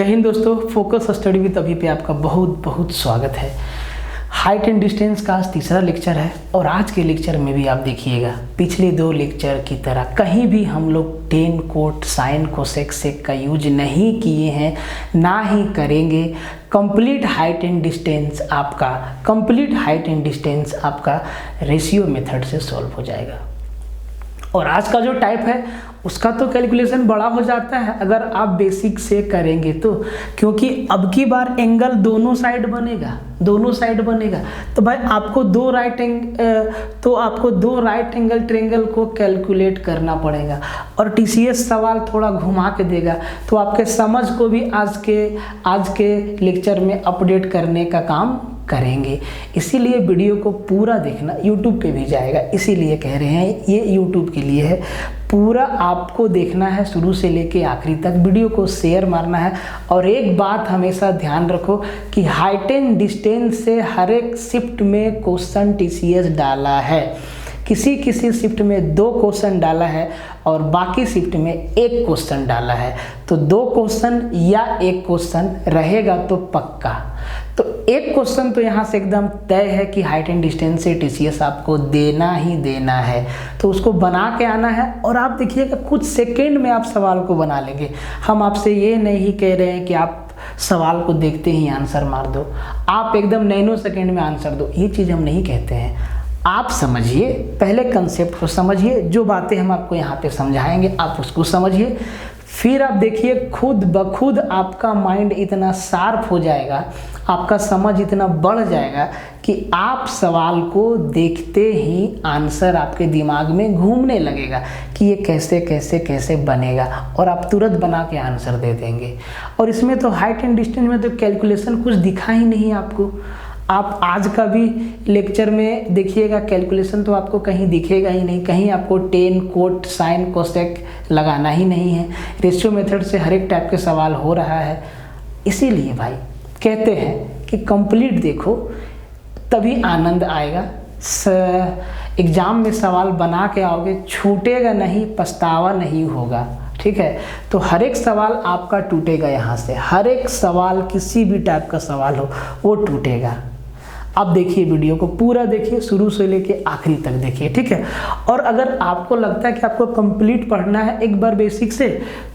जय हिंद दोस्तों, focus study with अभी पे आपका बहुत बहुत स्वागत है। हाइट एंड डिस्टेंस का आज तीसरा लेक्चर है और आज के लेक्चर में भी आप देखिएगा पिछले दो लेक्चर की तरह कहीं भी हम लोग tan cot sine cosec sec का यूज नहीं किए हैं, ना ही करेंगे। कंप्लीट हाइट एंड डिस्टेंस आपका रेशियो मेथड से सॉल्व हो जाएगा। और आज का जो टाइप है उसका तो कैलकुलेशन बड़ा हो जाता है अगर आप बेसिक से करेंगे तो, क्योंकि अब की बार एंगल दोनों साइड बनेगा। तो भाई आपको दो राइट एंगल ट्रायंगल को कैलकुलेट करना पड़ेगा और टीसीएस सवाल थोड़ा घुमा के देगा, तो आपके समझ को भी आज के लेक्चर में अपडेट करने का काम करेंगे। इसीलिए वीडियो को पूरा देखना, यूट्यूब पे भी जाएगा, इसीलिए कह रहे हैं ये यूट्यूब के लिए है। पूरा आपको देखना है शुरू से लेके आखिरी तक, वीडियो को शेयर मारना है। और एक बात हमेशा ध्यान रखो कि हाइट एंड डिस्टेंस से हर एक शिफ्ट में क्वेश्चन टीसीएस डाला है। किसी शिफ्ट में 2 क्वेश्चन डाला है और बाकी शिफ्ट में 1 क्वेश्चन डाला है, तो 2 क्वेश्चन या 1 क्वेश्चन रहेगा तो पक्का। तो 1 क्वेश्चन तो यहाँ से एकदम तय है कि हाइट एंड डिस्टेंस से टीसीएस आपको देना ही देना है, तो उसको बना के आना है। और आप देखिएगा कुछ सेकेंड में आप सवाल को बना लेंगे। हम आपसे ये नहीं कह रहे हैं कि आप सवाल को देखते ही आंसर मार दो, आप एकदम नैनो सेकेंड में आंसर दो, ये चीज़ हम नहीं कहते हैं। आप समझिए, पहले कंसेप्ट को समझिए, जो बातें हम आपको यहाँ पे समझाएंगे आप उसको समझिए, फिर आप देखिए खुद ब खुद आपका माइंड इतना शार्प हो जाएगा, आपका समझ इतना बढ़ जाएगा कि आप सवाल को देखते ही आंसर आपके दिमाग में घूमने लगेगा कि ये कैसे बनेगा, और आप तुरंत बना के आंसर दे देंगे। और इसमें तो हाइट एंड डिस्टेंस में तो कैलकुलेशन कुछ दिखा ही नहीं आपको। आप आज का भी लेक्चर में देखिएगा, कैलकुलेशन तो आपको कहीं दिखेगा ही नहीं, कहीं आपको टेन कोट साइन कोसेक लगाना ही नहीं है। रेशियो मेथड से हर एक टाइप के सवाल हो रहा है। इसीलिए भाई कहते हैं कि कंप्लीट देखो तभी आनंद आएगा। एग्जाम में सवाल बना के आओगे, छूटेगा नहीं, पछतावा नहीं होगा, ठीक है। तो हर एक सवाल आपका टूटेगा, यहाँ से हर एक सवाल किसी भी टाइप का सवाल हो वो टूटेगा। अब देखिए वीडियो को पूरा देखिए, शुरू से लेके आखिरी तक देखिए, ठीक है। और अगर आपको लगता है कि आपको कंप्लीट पढ़ना है एक बार बेसिक से,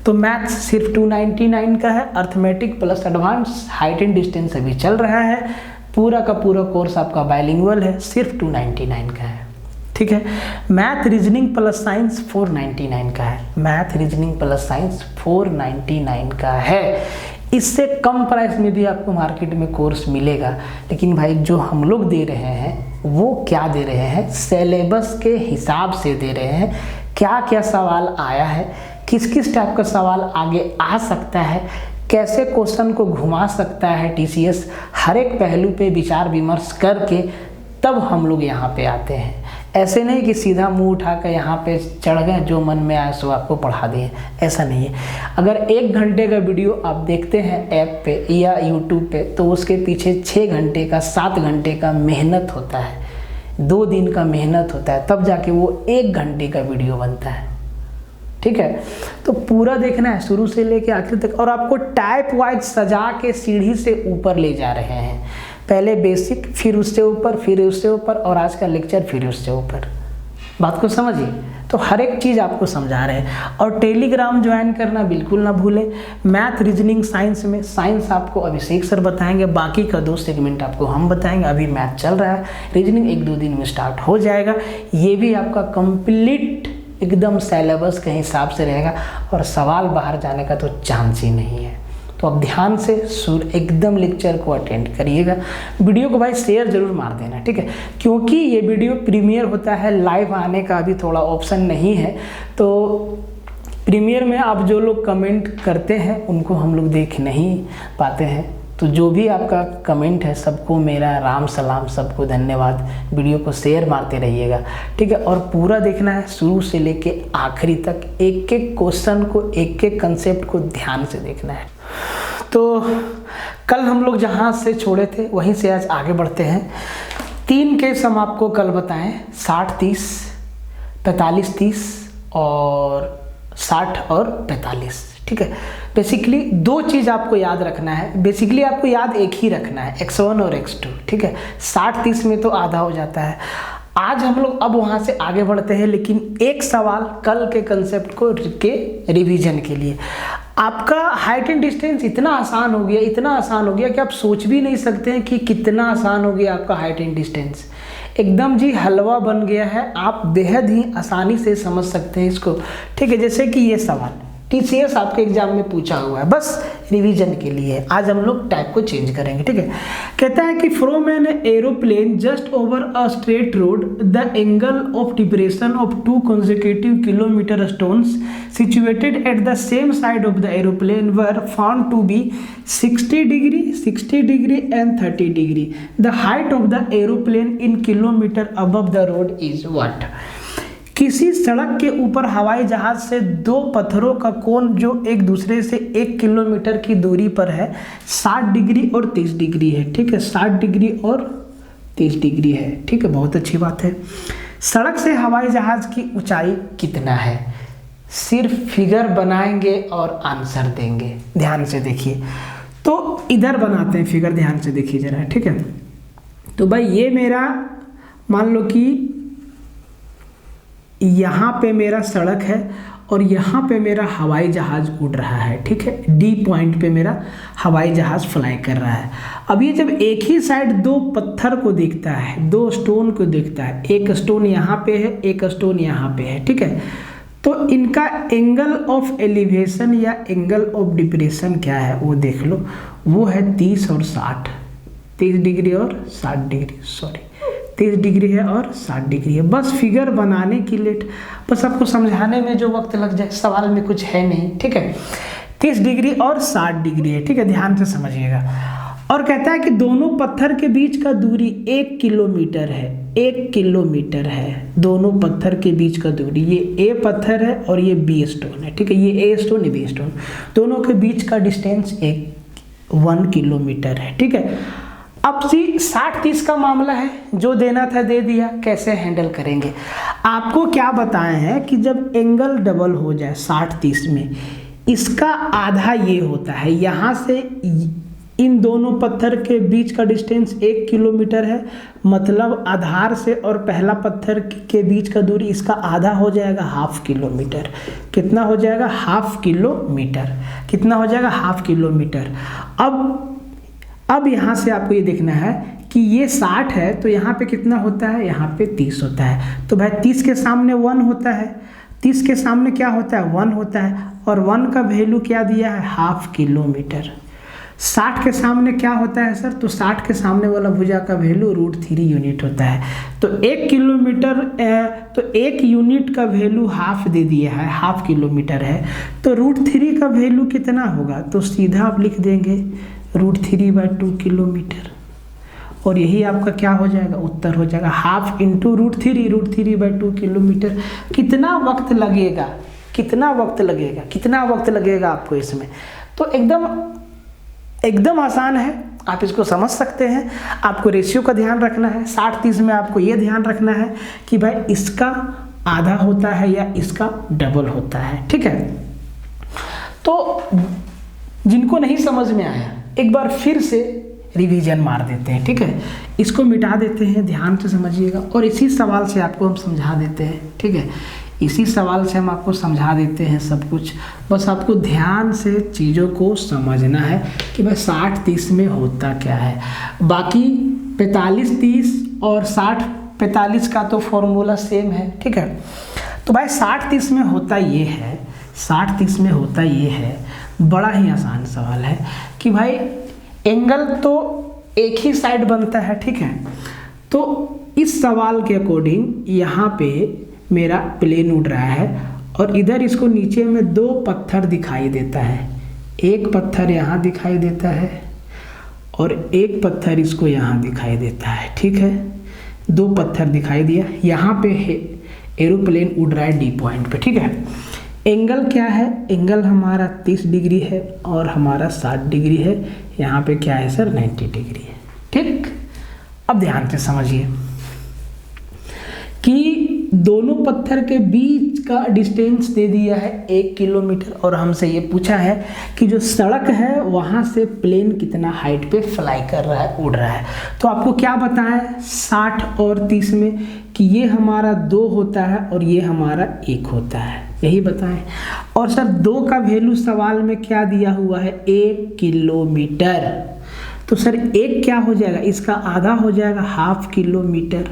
तो मैथ्स सिर्फ 299 का है, arithmetic plus advance height and distance अभी चल रहा है। पूरा का पूरा कोर्स आपका बाइलिंगुअल है, सिर्फ 299 का है, ठीक है। मैथ रीजनिंग प्लस साइंस 499 का है, मैथ रीजनिंग प्लस साइंस 499 का है। इससे कम प्राइस में भी आपको मार्केट में कोर्स मिलेगा, लेकिन भाई जो हम लोग दे रहे हैं वो क्या दे रहे हैं, सिलेबस के हिसाब से दे रहे हैं। क्या क्या सवाल आया है, किस टाइप का सवाल आगे आ सकता है, कैसे क्वेश्चन को घुमा सकता है टीसीएस, हर एक पहलू पे विचार विमर्श करके तब हम लोग यहाँ पे आते हैं। ऐसे नहीं कि सीधा मुंह उठा कर यहाँ पे चढ़ गए, जो मन में आए सो आपको पढ़ा दिए, ऐसा नहीं है। अगर 1 घंटे का वीडियो आप देखते हैं ऐप पे या यूट्यूब पे, तो उसके पीछे 6 घंटे का 7 घंटे का मेहनत होता है, 2 दिन का मेहनत होता है, तब जाके वो 1 घंटे का वीडियो बनता है, ठीक है। तो पूरा देखना है शुरू से लेके आखिर तक, और आपको टाइप वाइज सजा के सीढ़ी से ऊपर ले जा रहे हैं। पहले बेसिक, फिर उससे ऊपर, फिर उससे ऊपर, और आज का लेक्चर फिर उससे ऊपर। बात को समझिए, तो हर एक चीज़ आपको समझा रहे हैं। और टेलीग्राम ज्वाइन करना बिल्कुल ना भूलें। मैथ रीजनिंग साइंस में साइंस आपको अभिषेक सर बताएंगे, बाकी का 2 सेगमेंट आपको हम बताएंगे। अभी मैथ चल रहा है, रीजनिंग 1-2 दिन में स्टार्ट हो जाएगा। ये भी आपका कंप्लीट एकदम सिलेबस के हिसाब से रहेगा और सवाल बाहर जाने का तो चांस ही नहीं है। तो अब ध्यान से एकदम लेक्चर को अटेंड करिएगा। वीडियो को भाई शेयर जरूर मार देना, ठीक है, क्योंकि ये वीडियो प्रीमियर होता है, लाइव आने का अभी थोड़ा ऑप्शन नहीं है। तो प्रीमियर में आप जो लोग कमेंट करते हैं उनको हम लोग देख नहीं पाते हैं, तो जो भी आपका कमेंट है सबको मेरा राम सलाम, सबको धन्यवाद। वीडियो को शेयर मारते रहिएगा, ठीक है। और पूरा देखना है शुरू से लेके आखिरी तक, एक एक क्वेश्चन को, एक एक कंसेप्ट को ध्यान से देखना है। तो कल हम लोग जहाँ से छोड़े थे वहीं से आज आगे बढ़ते हैं। 3 केस हम आपको कल बताएं, 60-30, 45-30 और 60 और 45, ठीक है। बेसिकली दो चीज़ आपको याद रखना है, बेसिकली आपको याद एक ही रखना है, x1 और x2, ठीक है। 60-30 में तो आधा हो जाता है। आज हम लोग अब वहाँ से आगे बढ़ते हैं, लेकिन एक सवाल कल के कंसेप्ट को के रिवीजन के लिए। आपका हाइट एंड डिस्टेंस इतना आसान हो गया, इतना आसान हो गया कि आप सोच भी नहीं सकते हैं कि कितना आसान हो गया आपका हाइट एंड डिस्टेंस। एकदम जी हलवा बन गया है, आप बेहद ही आसानी से समझ सकते हैं इसको, ठीक है। जैसे कि ये सवाल TCS आपके एग्जाम में पूछा हुआ है, बस रिवीजन के लिए। आज हम लोग टाइप को चेंज करेंगे, ठीक है। कहता है कि from an aeroplane just over a straight road the angle of depression of 2 consecutive kilometre stones situated at the same side of the aeroplane were found to be 60 degree and 30 degree. The height of the aeroplane in kilometer above the road is what? किसी सड़क के ऊपर हवाई जहाज से दो पत्थरों का कोण जो एक दूसरे से 1 किलोमीटर की दूरी पर है 60 डिग्री और 30 डिग्री है, ठीक है। 60 डिग्री और 30 डिग्री है, ठीक है। बहुत अच्छी बात है। सड़क से हवाई जहाज की ऊंचाई कितना है? सिर्फ फिगर बनाएंगे और आंसर देंगे। ध्यान से देखिए, तो इधर बनाते हैं फिगर, ध्यान से देखिए जरा, ठीक है। तो भाई ये मेरा मान लो कि यहाँ पे मेरा सड़क है और यहाँ पे मेरा हवाई जहाज उड़ रहा है, ठीक है। डी पॉइंट पे मेरा हवाई जहाज फ्लाई कर रहा है। अब ये जब एक ही साइड दो पत्थर को देखता है, दो स्टोन को देखता है, एक स्टोन यहाँ पे है, एक स्टोन यहाँ पे है, ठीक है। तो इनका एंगल ऑफ एलिवेशन या एंगल ऑफ डिप्रेशन क्या है वो देख लो, वो है 30 और 60, 30 डिग्री और 60 डिग्री, सॉरी 30 डिग्री है और 60 डिग्री है। बस फिगर बनाने की लिए, बस आपको समझाने में जो वक्त लग जाए, सवाल में कुछ है नहीं, ठीक है। 30 डिग्री और 60 डिग्री है, ठीक है, ध्यान से समझिएगा। और कहता है कि दोनों पत्थर के बीच का दूरी 1 किलोमीटर है, 1 किलोमीटर है दोनों पत्थर के बीच का दूरी। ये A पत्थर है और ये B स्टोन है, ठीक है। ये A स्टोन, ये B स्टोन, दोनों के बीच का डिस्टेंस 1 किलोमीटर है, ठीक है। अब 60-30 का मामला है, जो देना था दे दिया, कैसे हैंडल करेंगे? आपको क्या बताए हैं कि जब एंगल डबल हो जाए 60-30 में, इसका आधा ये होता है, यहाँ से इन दोनों पत्थर के बीच का डिस्टेंस 1 किलोमीटर है, मतलब आधार से और पहला पत्थर के बीच का दूरी इसका आधा हो जाएगा, ½ किलोमीटर। कितना हो जाएगा? ½ किलोमीटर। कितना हो जाएगा? ½ किलोमीटर। अब यहाँ से आपको ये देखना है कि ये 60 है तो यहाँ पे कितना होता है? यहाँ पे 30 होता है। तो भाई 30 के सामने 1 होता है, 30 के सामने क्या होता है? 1 होता है, और 1 का वैल्यू क्या दिया है? ½ किलोमीटर। 60 के सामने क्या होता है सर? तो 60 के सामने वाला भुजा का वैल्यू √3 यूनिट होता है। तो 1 किलोमीटर, तो 1 यूनिट का वैल्यू ½ दे दिया है, ½ किलोमीटर है, तो √3 का वैल्यू कितना होगा? तो सीधा आप लिख देंगे √3/2 किलोमीटर, और यही आपका क्या हो जाएगा? उत्तर हो जाएगा। ½ इंटू √3/2 किलोमीटर। कितना वक्त लगेगा? कितना वक्त लगेगा? कितना वक्त लगेगा आपको इसमें? तो एकदम आसान है, आप इसको समझ सकते हैं। आपको रेशियो का ध्यान रखना है। 60-30 में आपको ये ध्यान रखना है कि भाई इसका आधा होता है या इसका डबल होता है, ठीक है। तो जिनको नहीं समझ में आया, एक बार फिर से रिवीजन मार देते हैं, ठीक है। इसको मिटा देते हैं, ध्यान से समझिएगा, और इसी सवाल से आपको हम समझा देते हैं, ठीक है। इसी सवाल से हम आपको समझा देते हैं सब कुछ। बस आपको ध्यान से चीज़ों को समझना है कि भाई 60-30 में होता क्या है। बाकी 45-30 और 60-45 का तो फॉर्मूला सेम है, ठीक है। तो भाई 60-30 में होता ये है, 60-30 में होता ये है, बड़ा ही आसान सवाल है कि भाई एंगल तो एक ही साइड बनता है, ठीक है। तो इस सवाल के अकॉर्डिंग यहाँ पे मेरा प्लेन उड़ रहा है और इधर इसको नीचे में 2 पत्थर दिखाई देता है। एक पत्थर यहाँ दिखाई देता है और एक पत्थर इसको यहाँ दिखाई देता है, ठीक है। 2 पत्थर दिखाई दिया। यहाँ पे एरोप्लेन उड़ रहा है डी पॉइंट पे, ठीक है। एंगल क्या है? एंगल हमारा 30 डिग्री है और हमारा 60 डिग्री है। यहाँ पे क्या है सर? 90 डिग्री है, ठीक। अब ध्यान से समझिए कि दोनों पत्थर के बीच का डिस्टेंस दे दिया है 1 किलोमीटर, और हमसे ये पूछा है कि जो सड़क है वहाँ से प्लेन कितना हाइट पे फ्लाई कर रहा है, उड़ रहा है। तो आपको क्या बताएं 60 और 30 में कि ये हमारा 2 होता है और ये हमारा 1 होता है, यही बताएं। और सर 2 का वैल्यू सवाल में क्या दिया हुआ है 1 किलोमीटर, तो सर 1 क्या हो जाएगा, इसका आधा हो जाएगा ½ किलोमीटर।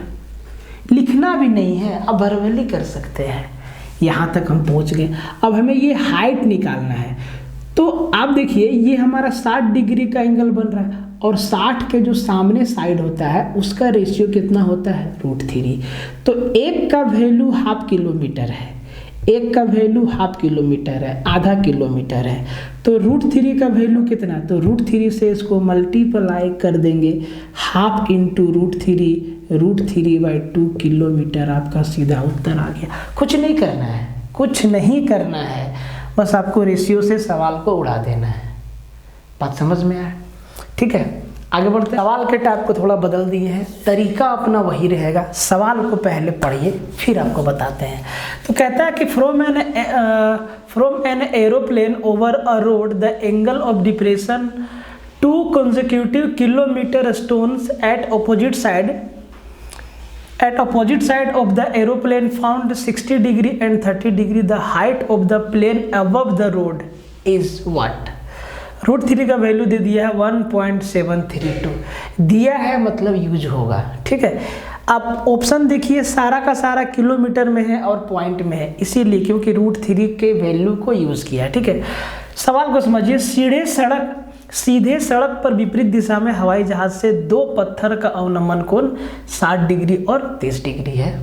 लिखना भी नहीं है, अब वर्बली कर सकते हैं। यहाँ तक हम पहुँच गए। अब हमें ये हाइट निकालना है। तो आप देखिए ये हमारा 60 डिग्री का एंगल बन रहा है, और 60 के जो सामने साइड होता है उसका रेशियो कितना होता है √3। तो 1 का वैल्यू ½ किलोमीटर है, 1 का वैल्यू ½ किलोमीटर है, आधा किलोमीटर है। तो √3 का वैल्यू कितना, तो √3 से इसको मल्टीप्लाई कर देंगे, ½ इंटू √3/2 किलोमीटर। आपका सीधा उत्तर आ गया। कुछ नहीं करना है, कुछ नहीं करना है, बस आपको रेशियो से सवाल को उड़ा देना है। बात समझ में आया? ठीक है, आगे बढ़ते। सवाल के टाइप को थोड़ा बदल दिए हैं, तरीका अपना वही रहेगा। सवाल को पहले पढ़िए फिर आपको बताते हैं। तो कहता है कि from an aeroplane over a road the angle of depression 2 consecutive kilometer stones at opposite side of the aeroplane found 60 degree and 30 degree. The height of the plane above the road is what? √3 का value दे दिया है 1.732 दिया है, मतलब use होगा। ठीक है, आप ऑप्शन देखिए सारा का सारा किलोमीटर में है और पॉइंट में है, इसीलिए क्योंकि √3 के वैल्यू को यूज किया। ठीक है, सवाल को समझिए। सीधे सड़क पर विपरीत दिशा में हवाई जहाज से 2 पत्थर का अवनमन कोण 60 डिग्री और 30 डिग्री है।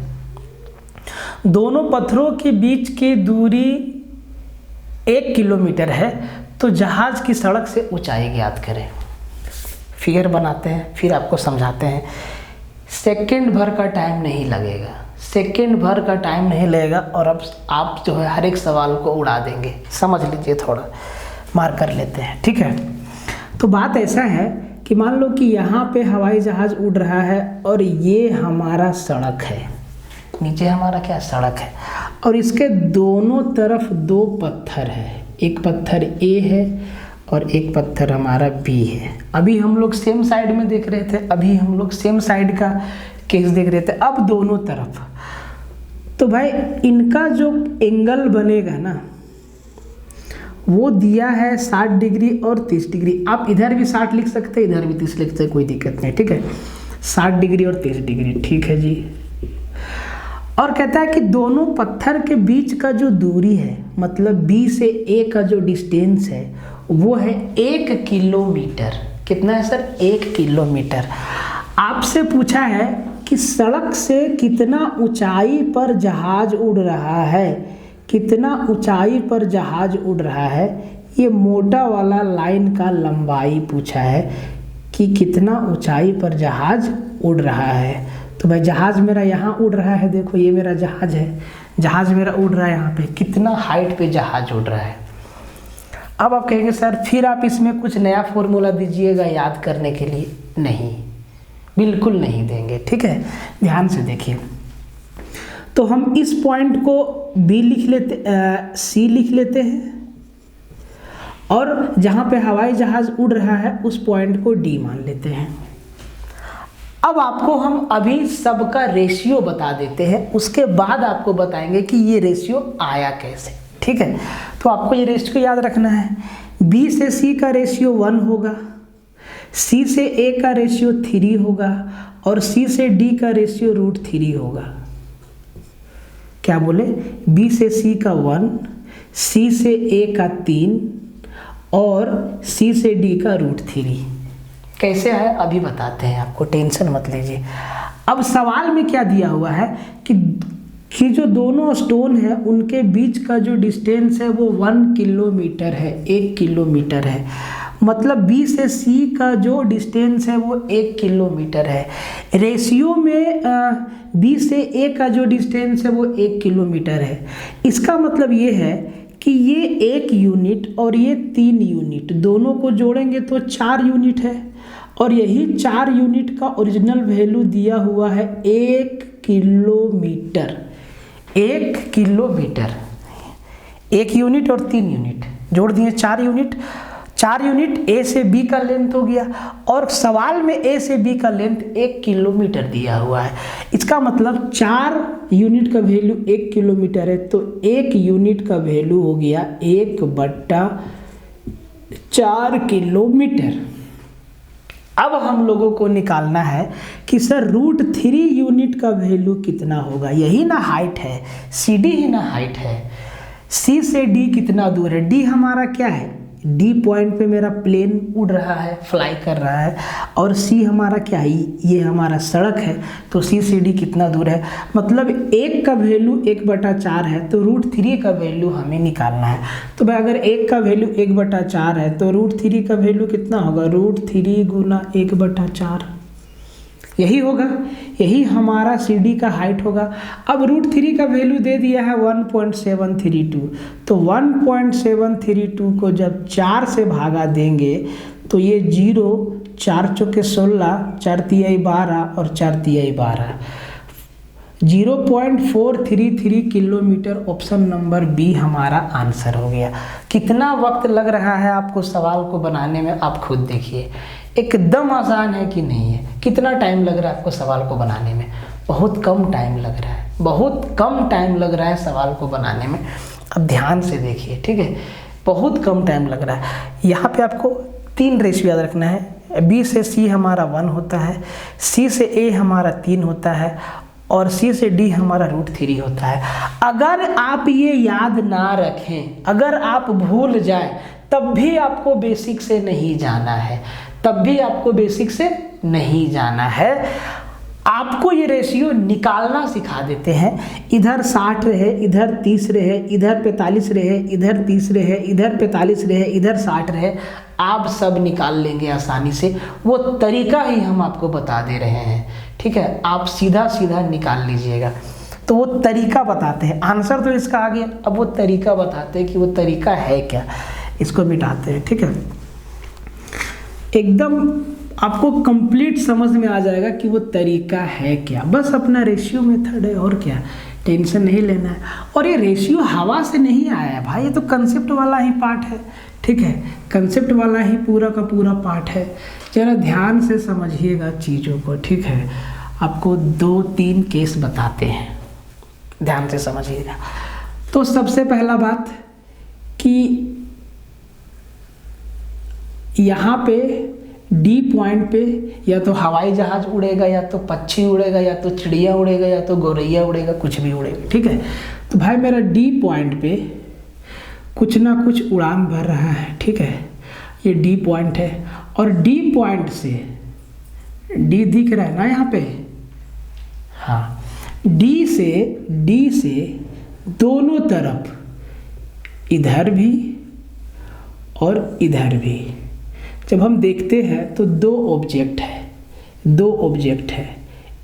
दोनों पत्थरों के बीच की दूरी 1 किलोमीटर है, तो जहाज की सड़क से ऊंचाई ज्ञात करें। फिगर बनाते हैं फिर आपको समझाते हैं। सेकंड भर का टाइम नहीं लगेगा, सेकंड भर का टाइम नहीं लगेगा, और अब आप जो है हर एक सवाल को उड़ा देंगे। समझ लीजिए, थोड़ा मार कर लेते हैं। ठीक है, तो बात ऐसा है कि मान लो कि यहाँ पे हवाई जहाज उड़ रहा है और ये हमारा सड़क है, नीचे हमारा क्या सड़क है, और इसके दोनों तरफ 2 पत्थर है, एक पत्थर A है और एक पत्थर हमारा B है। अभी हम लोग सेम साइड में देख रहे थे, अभी हम लोग सेम साइड का केस देख रहे थे। अब दोनों तरफ, तो भाई इनका जो एंगल बनेगा ना वो दिया है 60 डिग्री और 30 डिग्री। आप इधर भी 60 लिख सकते हैं, इधर भी 30 लिख सकते हैं, कोई दिक्कत नहीं। ठीक है, 60 डिग्री और 30 डिग्री। ठीक है जी। और कहता है कि दोनों पत्थर के बीच का जो दूरी है, मतलब B से A का जो डिस्टेंस है वो है 1 किलोमीटर। कितना है सर? 1 किलोमीटर। आपसे पूछा है कि सड़क से कितना ऊंचाई पर जहाज उड़ रहा है, कितना ऊंचाई पर जहाज उड़ रहा है। ये मोटा वाला लाइन का लंबाई पूछा है कि कितना ऊंचाई पर जहाज उड़ रहा है। तो भाई जहाज मेरा यहाँ उड़ रहा है, देखो ये मेरा जहाज है, जहाज मेरा उड़ रहा है यहाँ पे, कितना हाइट पे जहाज उड़ रहा है। अब आप कहेंगे सर फिर आप इसमें कुछ नया फॉर्मूला दीजिएगा याद करने के लिए। नहीं, बिल्कुल नहीं देंगे। ठीक है, ध्यान से देखिए। तो हम इस पॉइंट को B लिख लेते, C लिख लेते हैं, और जहाँ पे हवाई जहाज उड़ रहा है उस पॉइंट को D मान लेते हैं। अब आपको हम अभी सबका रेशियो बता देते हैं, उसके बाद आपको बताएंगे कि ये रेशियो आया कैसे। ठीक है, तो आपको ये रेशियो याद रखना है। B से C का रेशियो 1 होगा, C से A का रेशियो 3 होगा, और C से D का रेशियो √3 होगा। क्या बोले? B से C का 1, C से A का 3 और C से D का √3। कैसे है अभी बताते हैं आपको, टेंशन मत लीजिए। अब सवाल में क्या दिया हुआ है कि जो दोनों स्टोन है उनके बीच का जो डिस्टेंस है वो 1 किलोमीटर है, 1 किलोमीटर है। मतलब B से C का जो डिस्टेंस है वो 1 किलोमीटर है। रेशियो में B से A का जो डिस्टेंस है वो 1 किलोमीटर है। इसका मतलब ये है कि ये 1 यूनिट और ये 3 यूनिट, दोनों को जोड़ेंगे तो 4 यूनिट है, और यही 4 यूनिट का ओरिजिनल वैल्यू दिया हुआ है 1 किलोमीटर। 1 किलोमीटर, 1 यूनिट और 3 यूनिट जोड़ दिए 4 यूनिट। 4 यूनिट ए से बी का लेंथ हो गया, और सवाल में ए से बी का लेंथ 1 किलोमीटर दिया हुआ है। इसका मतलब 4 यूनिट का वैल्यू 1 किलोमीटर है, तो 1 यूनिट का वैल्यू हो गया 1/4 किलोमीटर। अब हम लोगों को निकालना है कि सर √3 यूनिट का वैल्यू कितना होगा। यही ना हाइट है, सी डी ही ना हाइट है। सी से डी कितना दूर है, डी हमारा क्या है, डी पॉइंट पे मेरा प्लेन उड़ रहा है, फ्लाई कर रहा है, और सी हमारा क्या है, ये हमारा सड़क है। तो सी से डी कितना दूर है, मतलब 1 का वैल्यू 1/4 है, तो √3 का वैल्यू हमें निकालना है। तो भाई अगर 1 का वैल्यू 1/4 है तो √3 का वैल्यू कितना होगा, √3 गुना 1/4, यही होगा, यही हमारा सी डी का हाइट होगा। अब √3 का वैल्यू दे दिया है 1.732, तो 1.732 को जब 4 से भागा देंगे तो ये 0, 4 चौके 16, 4 तिहाई 12 और 4 तिहाई 12, 0.433 किलोमीटर। ऑप्शन नंबर बी हमारा आंसर हो गया। कितना वक्त लग रहा है आपको सवाल को बनाने में, आप खुद देखिए, एकदम आसान है कि नहीं है। कितना टाइम लग रहा है आपको सवाल को बनाने में, बहुत कम टाइम लग रहा है, बहुत कम टाइम लग रहा है सवाल को बनाने में। अब ध्यान से देखिए, ठीक है, बहुत कम टाइम लग रहा है। यहाँ पे आपको 3 रेशियो याद रखना है। बी से सी हमारा 1 होता है, सी से ए हमारा 3 होता है, और सी से डी हमारा √3 होता है। अगर आप ये याद ना रखें, अगर आप भूल जाएं, तब भी आपको बेसिक से नहीं जाना है, तब भी आपको बेसिक से नहीं जाना है। आपको ये रेशियो निकालना सिखा देते हैं। इधर 60 रहे, इधर 30 रहे, इधर 45 रहे, इधर 30 रहे, इधर 45 रहे, इधर 60 रहे, आप सब निकाल लेंगे आसानी से। वो तरीका ही हम आपको बता दे रहे हैं, ठीक है, आप सीधा सीधा निकाल लीजिएगा। तो वो तरीका बताते हैं, आंसर तो इसका आ गया, अब वो तरीका बताते हैं कि वो तरीका है क्या। इसको मिटाते हैं, ठीक है, एकदम आपको कंप्लीट समझ में आ जाएगा कि वो तरीका है क्या। बस अपना रेशियो मेथड है, और क्या, टेंशन नहीं लेना है। और ये रेशियो हवा से नहीं आया है भाई, ये तो कंसेप्ट वाला ही पार्ट है, ठीक है, कंसेप्ट वाला ही पूरा का पूरा पार्ट है। जरा ध्यान से समझिएगा चीज़ों को, ठीक है। आपको 2-3 केस बताते हैं, ध्यान से समझिएगा। तो सबसे पहला बात कि यहाँ पे डी पॉइंट पे या तो हवाई जहाज उड़ेगा, या तो पक्षी उड़ेगा, या तो चिड़िया उड़ेगा, या तो गौरैया उड़ेगा, कुछ भी उड़ेगा, ठीक है। तो भाई मेरा डी पॉइंट पे कुछ ना कुछ उड़ान भर रहा है, ठीक है, ये डी पॉइंट है, और डी पॉइंट से डी दिख रहा है ना यहाँ पे, हाँ, डी से दोनों तरफ, इधर भी और इधर भी, जब हम देखते हैं तो 2 ऑब्जेक्ट है,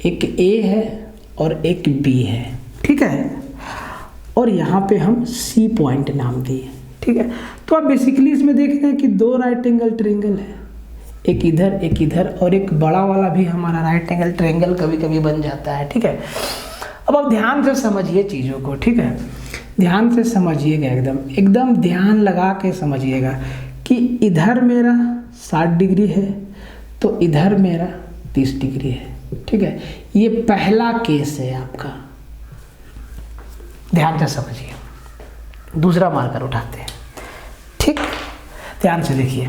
एक ए है और एक बी है, ठीक है, और यहाँ पे हम सी पॉइंट नाम दिए, ठीक है। तो आप बेसिकली इसमें देख रहे हैं कि 2 राइट एंगल ट्रायंगल है, एक इधर और एक बड़ा वाला भी हमारा राइट एंगल ट्रायंगल कभी कभी बन जाता है, ठीक है। अब आप ध्यान से समझिए चीज़ों को, ठीक है, ध्यान से समझिएगा, एकदम ध्यान लगा के समझिएगा कि इधर मेरा 60 डिग्री है तो इधर मेरा 30 डिग्री है, ठीक है। ये पहला केस है आपका, ध्यान से समझिए। दूसरा मार्कर उठाते हैं, ठीक, ध्यान से देखिए।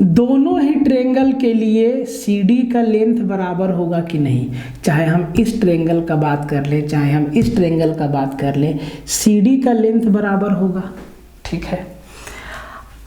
दोनों ही ट्रायंगल के लिए सी डी का लेंथ बराबर होगा कि नहीं, चाहे हम इस ट्रायंगल का बात कर लें, चाहे हम इस ट्रायंगल का बात कर लें, सी डी का लेंथ बराबर होगा, ठीक है।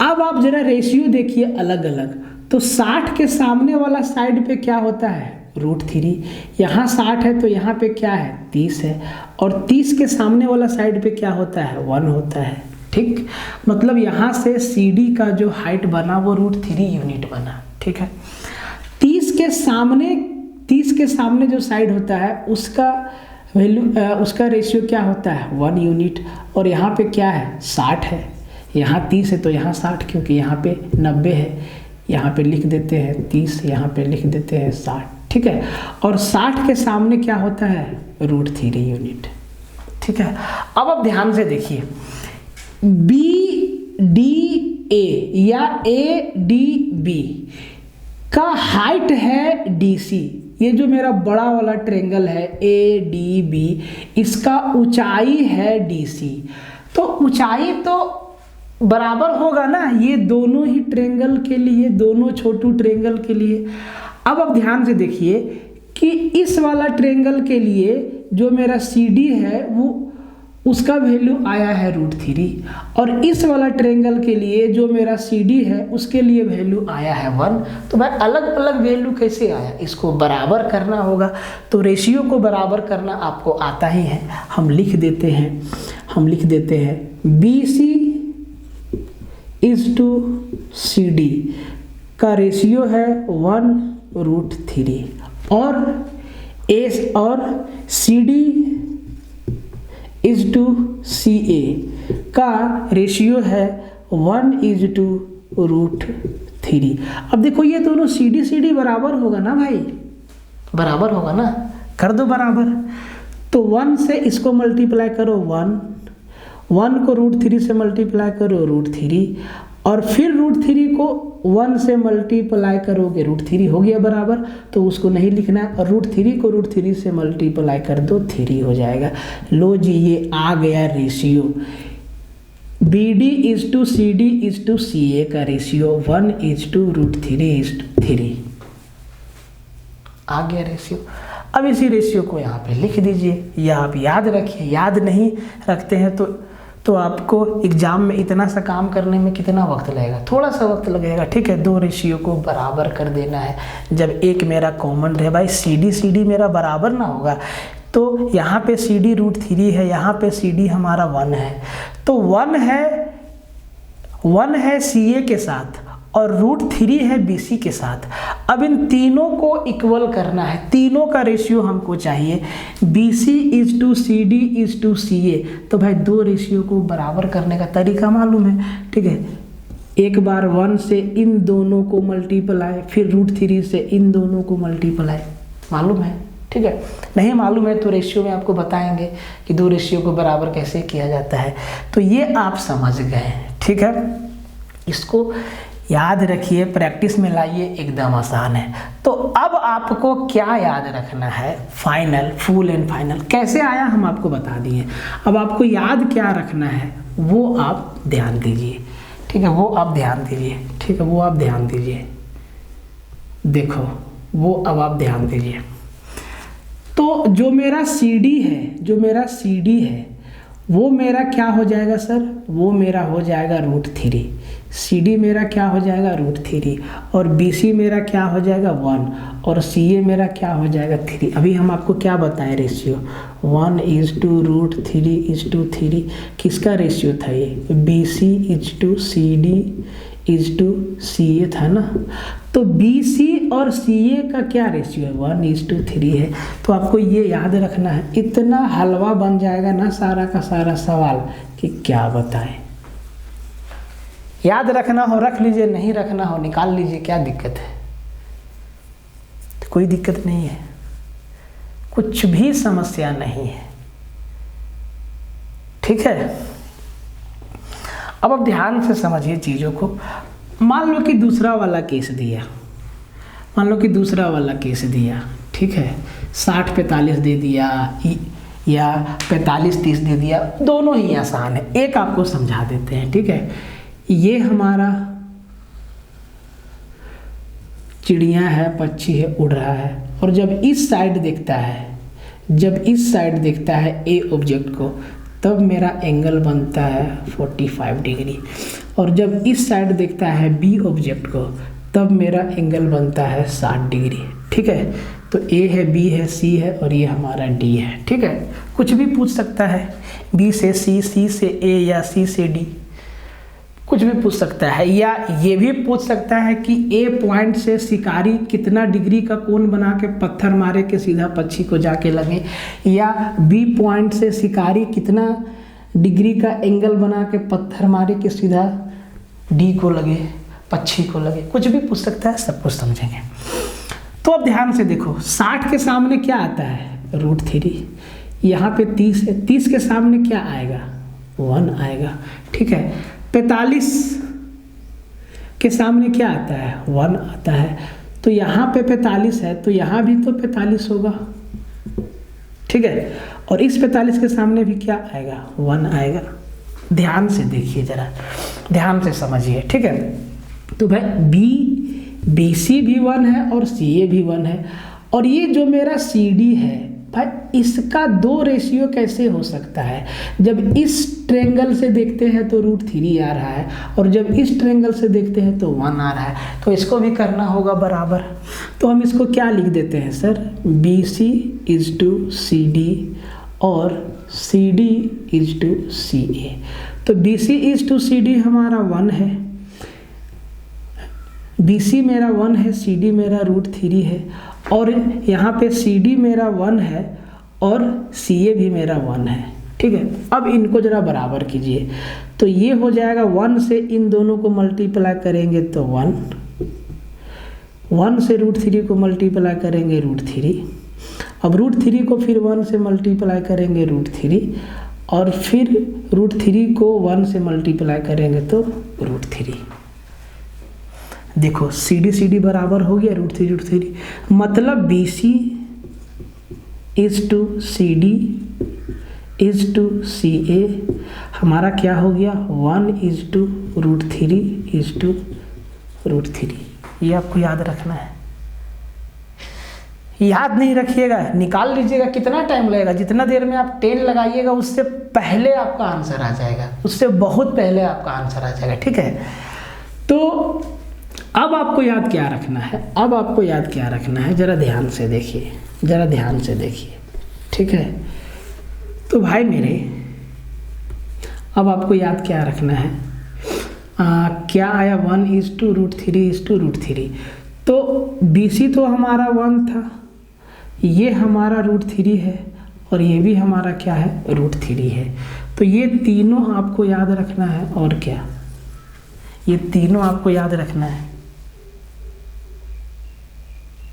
अब आप जरा रेशियो देखिए अलग अलग, तो 60 के सामने वाला साइड पे क्या होता है, √3, यहाँ 60 है तो यहाँ पे क्या है, 30 है, और 30 के सामने वाला साइड पे क्या होता है, 1 होता है, ठीक। मतलब यहाँ से सी डी का जो हाइट बना वो √3 यूनिट बना, ठीक है। 30 के सामने जो साइड होता है उसका वैल्यू, उसका रेशियो क्या होता है, 1 यूनिट, और यहाँ पे क्या है, 60 है, यहाँ 30 है तो यहाँ 60, क्योंकि यहाँ पे 90 है, यहाँ पे लिख देते हैं 30, यहाँ पे लिख देते हैं 60, ठीक है। और 60 के सामने क्या होता है, √3 यूनिट, ठीक है। अब आप ध्यान से देखिए, BDA या ADB का हाइट है DC, ये जो मेरा बड़ा वाला ट्रेंगल है ADB, इसका ऊंचाई है DC। तो ऊंचाई तो बराबर होगा ना ये दोनों ही ट्रेंगल के लिए, दोनों छोटू ट्रेंगल के लिए। अब आप ध्यान से देखिए कि इस वाला ट्रेंगल के लिए जो मेरा CD है वो उसका वैल्यू आया है √3, और इस वाला ट्रेंगल के लिए जो मेरा CD है उसके लिए वैल्यू आया है 1। तो भाई अलग अलग वैल्यू कैसे आया, इसको बराबर करना होगा। तो रेशियो को बराबर करना आपको आता ही है। हम लिख देते हैं BC इज टू CD का रेशियो है 1√3 और CD इज टू CA का रेशियो है 1:√3। अब देखो ये दोनों CD बराबर होगा ना भाई, बराबर होगा ना, कर दो बराबर। तो 1 से इसको मल्टीप्लाई करो 1 को √3 से मल्टीप्लाई करो √3, और फिर √3 को 1 से मल्टीप्लाई करोगे √3 हो गया बराबर, तो उसको नहीं लिखना है, और √3 को √3 से मल्टीप्लाई कर दो 3 हो जाएगा। लो जी ये आ गया ratio. BD is to CD is to CA का रेशियो 1:√3 आ गया रेशियो। अब इसी रेशियो को यहाँ पे लिख दीजिए, या आप याद रखिए। याद नहीं रखते हैं तो आपको एग्जाम में इतना सा काम करने में कितना वक्त लगेगा, थोड़ा सा वक्त लगेगा, ठीक है। दो रेशियो को बराबर कर देना है। जब एक मेरा कॉमन रहे भाई, CD मेरा बराबर ना होगा, तो यहाँ पे CD √3 है, यहाँ पे CD हमारा 1 है, तो 1 है CA के साथ और √3 है BC के साथ। अब इन तीनों को इक्वल करना है, तीनों का रेशियो हमको चाहिए। BC is to CD is to CA। तो भाई दो रेशियो को बराबर करने का तरीका मालूम है, ठीक है। एक बार 1 से इन दोनों को मल्टीप्लाई, फिर √3 से इन दोनों को मल्टीप्लाई, मालूम है, ठीक है। नहीं मालूम है तो रेशियो में आपको बताएंगे कि दो रेशियो को बराबर कैसे किया जाता है। तो ये आप समझ गए, ठीक है। इसको याद रखिए, प्रैक्टिस में लाइए, एकदम आसान है। तो अब आपको क्या याद रखना है, फाइनल, फुल एंड फाइनल कैसे आया हम आपको बता दिए। अब आपको याद क्या रखना है वो आप ध्यान दीजिए, ठीक है। वो आप ध्यान दीजिए, ठीक है, वो आप ध्यान दीजिए। देखो वो अब आप ध्यान दीजिए। तो जो मेरा CD है वो मेरा क्या हो जाएगा सर, वो मेरा हो जाएगा √3। CD मेरा क्या हो जाएगा √3, और BC मेरा क्या हो जाएगा 1, और CA मेरा क्या हो जाएगा 3। अभी हम आपको क्या बताएं रेशियो, 1:√3 किसका रेशियो था ये, BC is to CD is to CA था ना। तो BC और CA का क्या रेशियो है, 1:3 है। तो आपको ये याद रखना है। इतना हलवा बन जाएगा ना सारा का सारा सवाल कि क्या बताएं। याद रखना हो रख लीजिए, नहीं रखना हो निकाल लीजिए, क्या दिक्कत है। तो कोई दिक्कत नहीं है, कुछ भी समस्या नहीं है, ठीक है। अब आप ध्यान से समझिए चीज़ों को। मान लो कि दूसरा वाला केस दिया, ठीक है, 60-45 दे दिया या 45-30 दे दिया, दोनों ही आसान है। एक आपको समझा देते हैं, ठीक है। ये हमारा चिड़िया है, पक्षी है, उड़ रहा है, और जब इस साइड देखता है ए ऑब्जेक्ट को, तब मेरा एंगल बनता है 45 डिग्री, और जब इस साइड देखता है बी ऑब्जेक्ट को, तब मेरा एंगल बनता है 60 डिग्री, ठीक है। तो ए है, बी है, सी है, और ये हमारा डी है, ठीक है। कुछ भी पूछ सकता है, बी से सी, सी से ए, या सी से डी, कुछ भी पूछ सकता है। या ये भी पूछ सकता है कि ए पॉइंट से शिकारी कितना डिग्री का कोण बना के पत्थर मारे के सीधा पक्षी को जाके लगे, या बी पॉइंट से शिकारी कितना डिग्री का एंगल बना के पत्थर मारे के सीधा डी को लगे, पक्षी को लगे। कुछ भी पूछ सकता है, सब कुछ समझेंगे। तो अब ध्यान से देखो, 60 के सामने क्या आता है, √3, यहाँ पे 30 है, 30 के सामने क्या आएगा? 1 आएगा, ठीक है। 45 के सामने क्या आता है? 1 आता है। तो यहाँ पे 45 है तो यहाँ भी तो 45 होगा, ठीक है। और इस 45 के सामने भी क्या आएगा? 1 आएगा। ध्यान से देखिए, जरा ध्यान से समझिए, ठीक है। तो भाई BC भी 1 है और CA भी 1 है, और ये जो मेरा CD है भाई, इसका 2 रेशियो कैसे हो सकता है? जब इस ट्रायंगल से देखते हैं तो √3 आ रहा है, और जब इस ट्रायंगल से देखते हैं तो 1 आ रहा है, तो इसको भी करना होगा बराबर। तो हम इसको क्या लिख देते हैं सर? BC = CD और CD = CA। तो BC = CD हमारा 1 है, BC मेरा 1 है, CD मेरा √3 है, और यहाँ पे CD मेरा 1 है और CA भी मेरा 1 है, ठीक है। अब इनको जरा बराबर कीजिए, तो ये हो जाएगा 1 से इन दोनों को मल्टीप्लाई करेंगे तो 1 से √3 को मल्टीप्लाई करेंगे √3, अब √3 को फिर 1 से मल्टीप्लाई करेंगे √3, और फिर √3 को 1 से मल्टीप्लाई करेंगे तो √3। देखो CD बराबर हो गया √3, मतलब BC = CD = CA हमारा क्या हो गया? 1 √3 √3। ये आपको याद रखना है। याद नहीं रखिएगा, निकाल लीजिएगा, कितना टाइम लगेगा? जितना देर में आप 10 लगाइएगा उससे पहले आपका आंसर आ जाएगा, उससे बहुत पहले आपका आंसर आ जाएगा, ठीक है। तो अब आपको याद क्या रखना है? अब आपको याद क्या रखना है? जरा ध्यान से देखिए, जरा ध्यान से देखिए, ठीक है। तो भाई मेरे, अब आपको याद क्या रखना है? क्या आया? 1 √3 √3। तो BC तो हमारा 1 था, ये हमारा √3 है, और ये भी हमारा क्या है? √3 है। तो ये तीनों आपको याद रखना है, और क्या? ये तीनों आपको याद रखना है,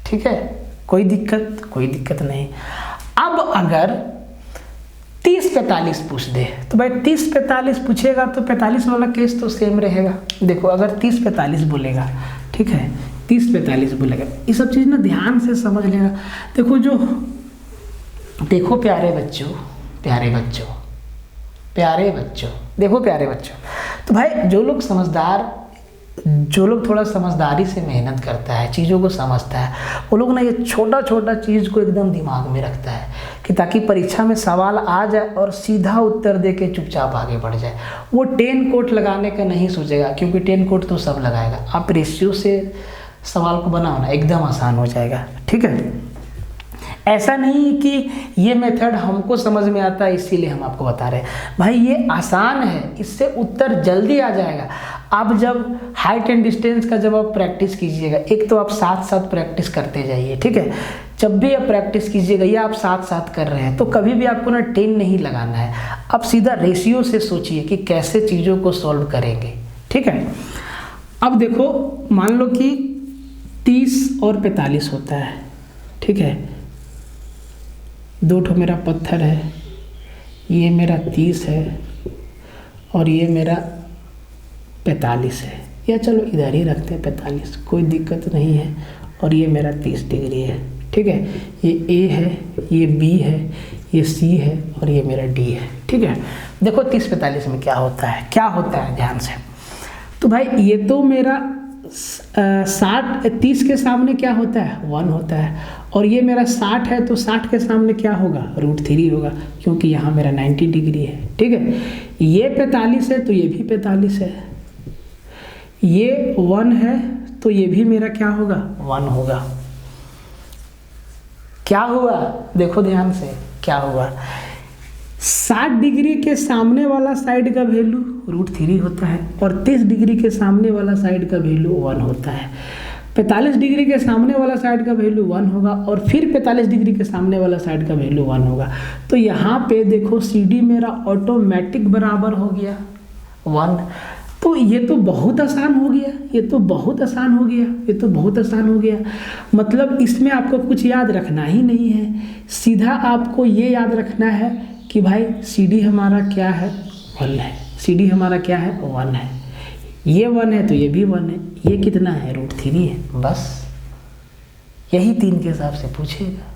ठीक है। कोई दिक्कत नहीं। अब अगर 30-45 पूछ दे तो भाई 30-45 पूछेगा तो 45 वाला केस तो सेम रहेगा। देखो अगर 30-45 बोलेगा, ठीक है, 30-45 बोलेगा, ये सब चीज़ ना ध्यान से समझ लेना। देखो प्यारे बच्चों, देखो प्यारे बच्चों, तो भाई जो लोग थोड़ा समझदारी से मेहनत करता है, चीज़ों को समझता है, वो लोग ना ये छोटा चीज़ को एकदम दिमाग में रखता है कि ताकि परीक्षा में सवाल आ जाए और सीधा उत्तर दे के चुपचाप आगे बढ़ जाए। वो 10 कोट लगाने का नहीं सोचेगा, क्योंकि 10 कोट तो सब लगाएगा। आप रेशियो से सवाल को बनाओ ना, एकदम आसान हो जाएगा, ठीक है। ऐसा नहीं कि ये मेथड हमको समझ में आता है इसीलिए हम आपको बता रहे हैं। भाई ये आसान है, इससे उत्तर जल्दी आ जाएगा। आप जब हाइट एंड डिस्टेंस का जब आप प्रैक्टिस कीजिएगा, एक तो आप साथ साथ प्रैक्टिस करते जाइए, ठीक है। जब भी आप प्रैक्टिस कीजिएगा, ये आप साथ साथ कर रहे हैं तो कभी भी आपको ना 10 नहीं लगाना है, आप सीधा रेशियो से सोचिए कि कैसे चीज़ों को सॉल्व करेंगे, ठीक है। अब देखो मान लो कि 30 और 45 होता है, ठीक है। 2 ठो मेरा पत्थर है, ये मेरा 30 है और ये मेरा 45 है, या चलो इधर ही रखते हैं 45, कोई दिक्कत नहीं है। और ये मेरा 30 डिग्री है, ठीक है। ये A है, ये B है, ये C है और ये मेरा D है, ठीक है। देखो 30-45 में क्या होता है ध्यान से। तो भाई ये तो मेरा 30 के सामने क्या होता है? 1 होता है, और ये मेरा 60 है तो 60 के सामने क्या होगा? √3 होगा, क्योंकि यहाँ मेरा 90 डिग्री है, ठीक है। ये 45 है तो ये भी 45 है, ये 1 है तो ये भी मेरा क्या होगा? 1 होगा। क्या हुआ? देखो ध्यान से, क्या हुआ? 60 डिग्री के सामने वाला साइड का वैल्यू √3 होता है, और 30 डिग्री के सामने वाला साइड का वैल्यू 1 होता है। 45 डिग्री के सामने वाला साइड का वैल्यू 1 होगा, और फिर 45 डिग्री के सामने वाला साइड का वैल्यू 1 होगा। तो यहाँ पे देखो CD मेरा ऑटोमेटिक बराबर हो गया 1। तो ये तो बहुत आसान हो गया, ये तो बहुत आसान हो गया, ये तो बहुत आसान हो गया। मतलब इसमें आपको कुछ याद रखना ही नहीं है, सीधा आपको ये याद रखना है कि भाई सी डी हमारा क्या है, 1 है, सी डी हमारा क्या है, 1 है, ये 1 है तो ये भी 1 है, ये कितना है, √3 है। बस यही 3 के हिसाब से पूछेगा।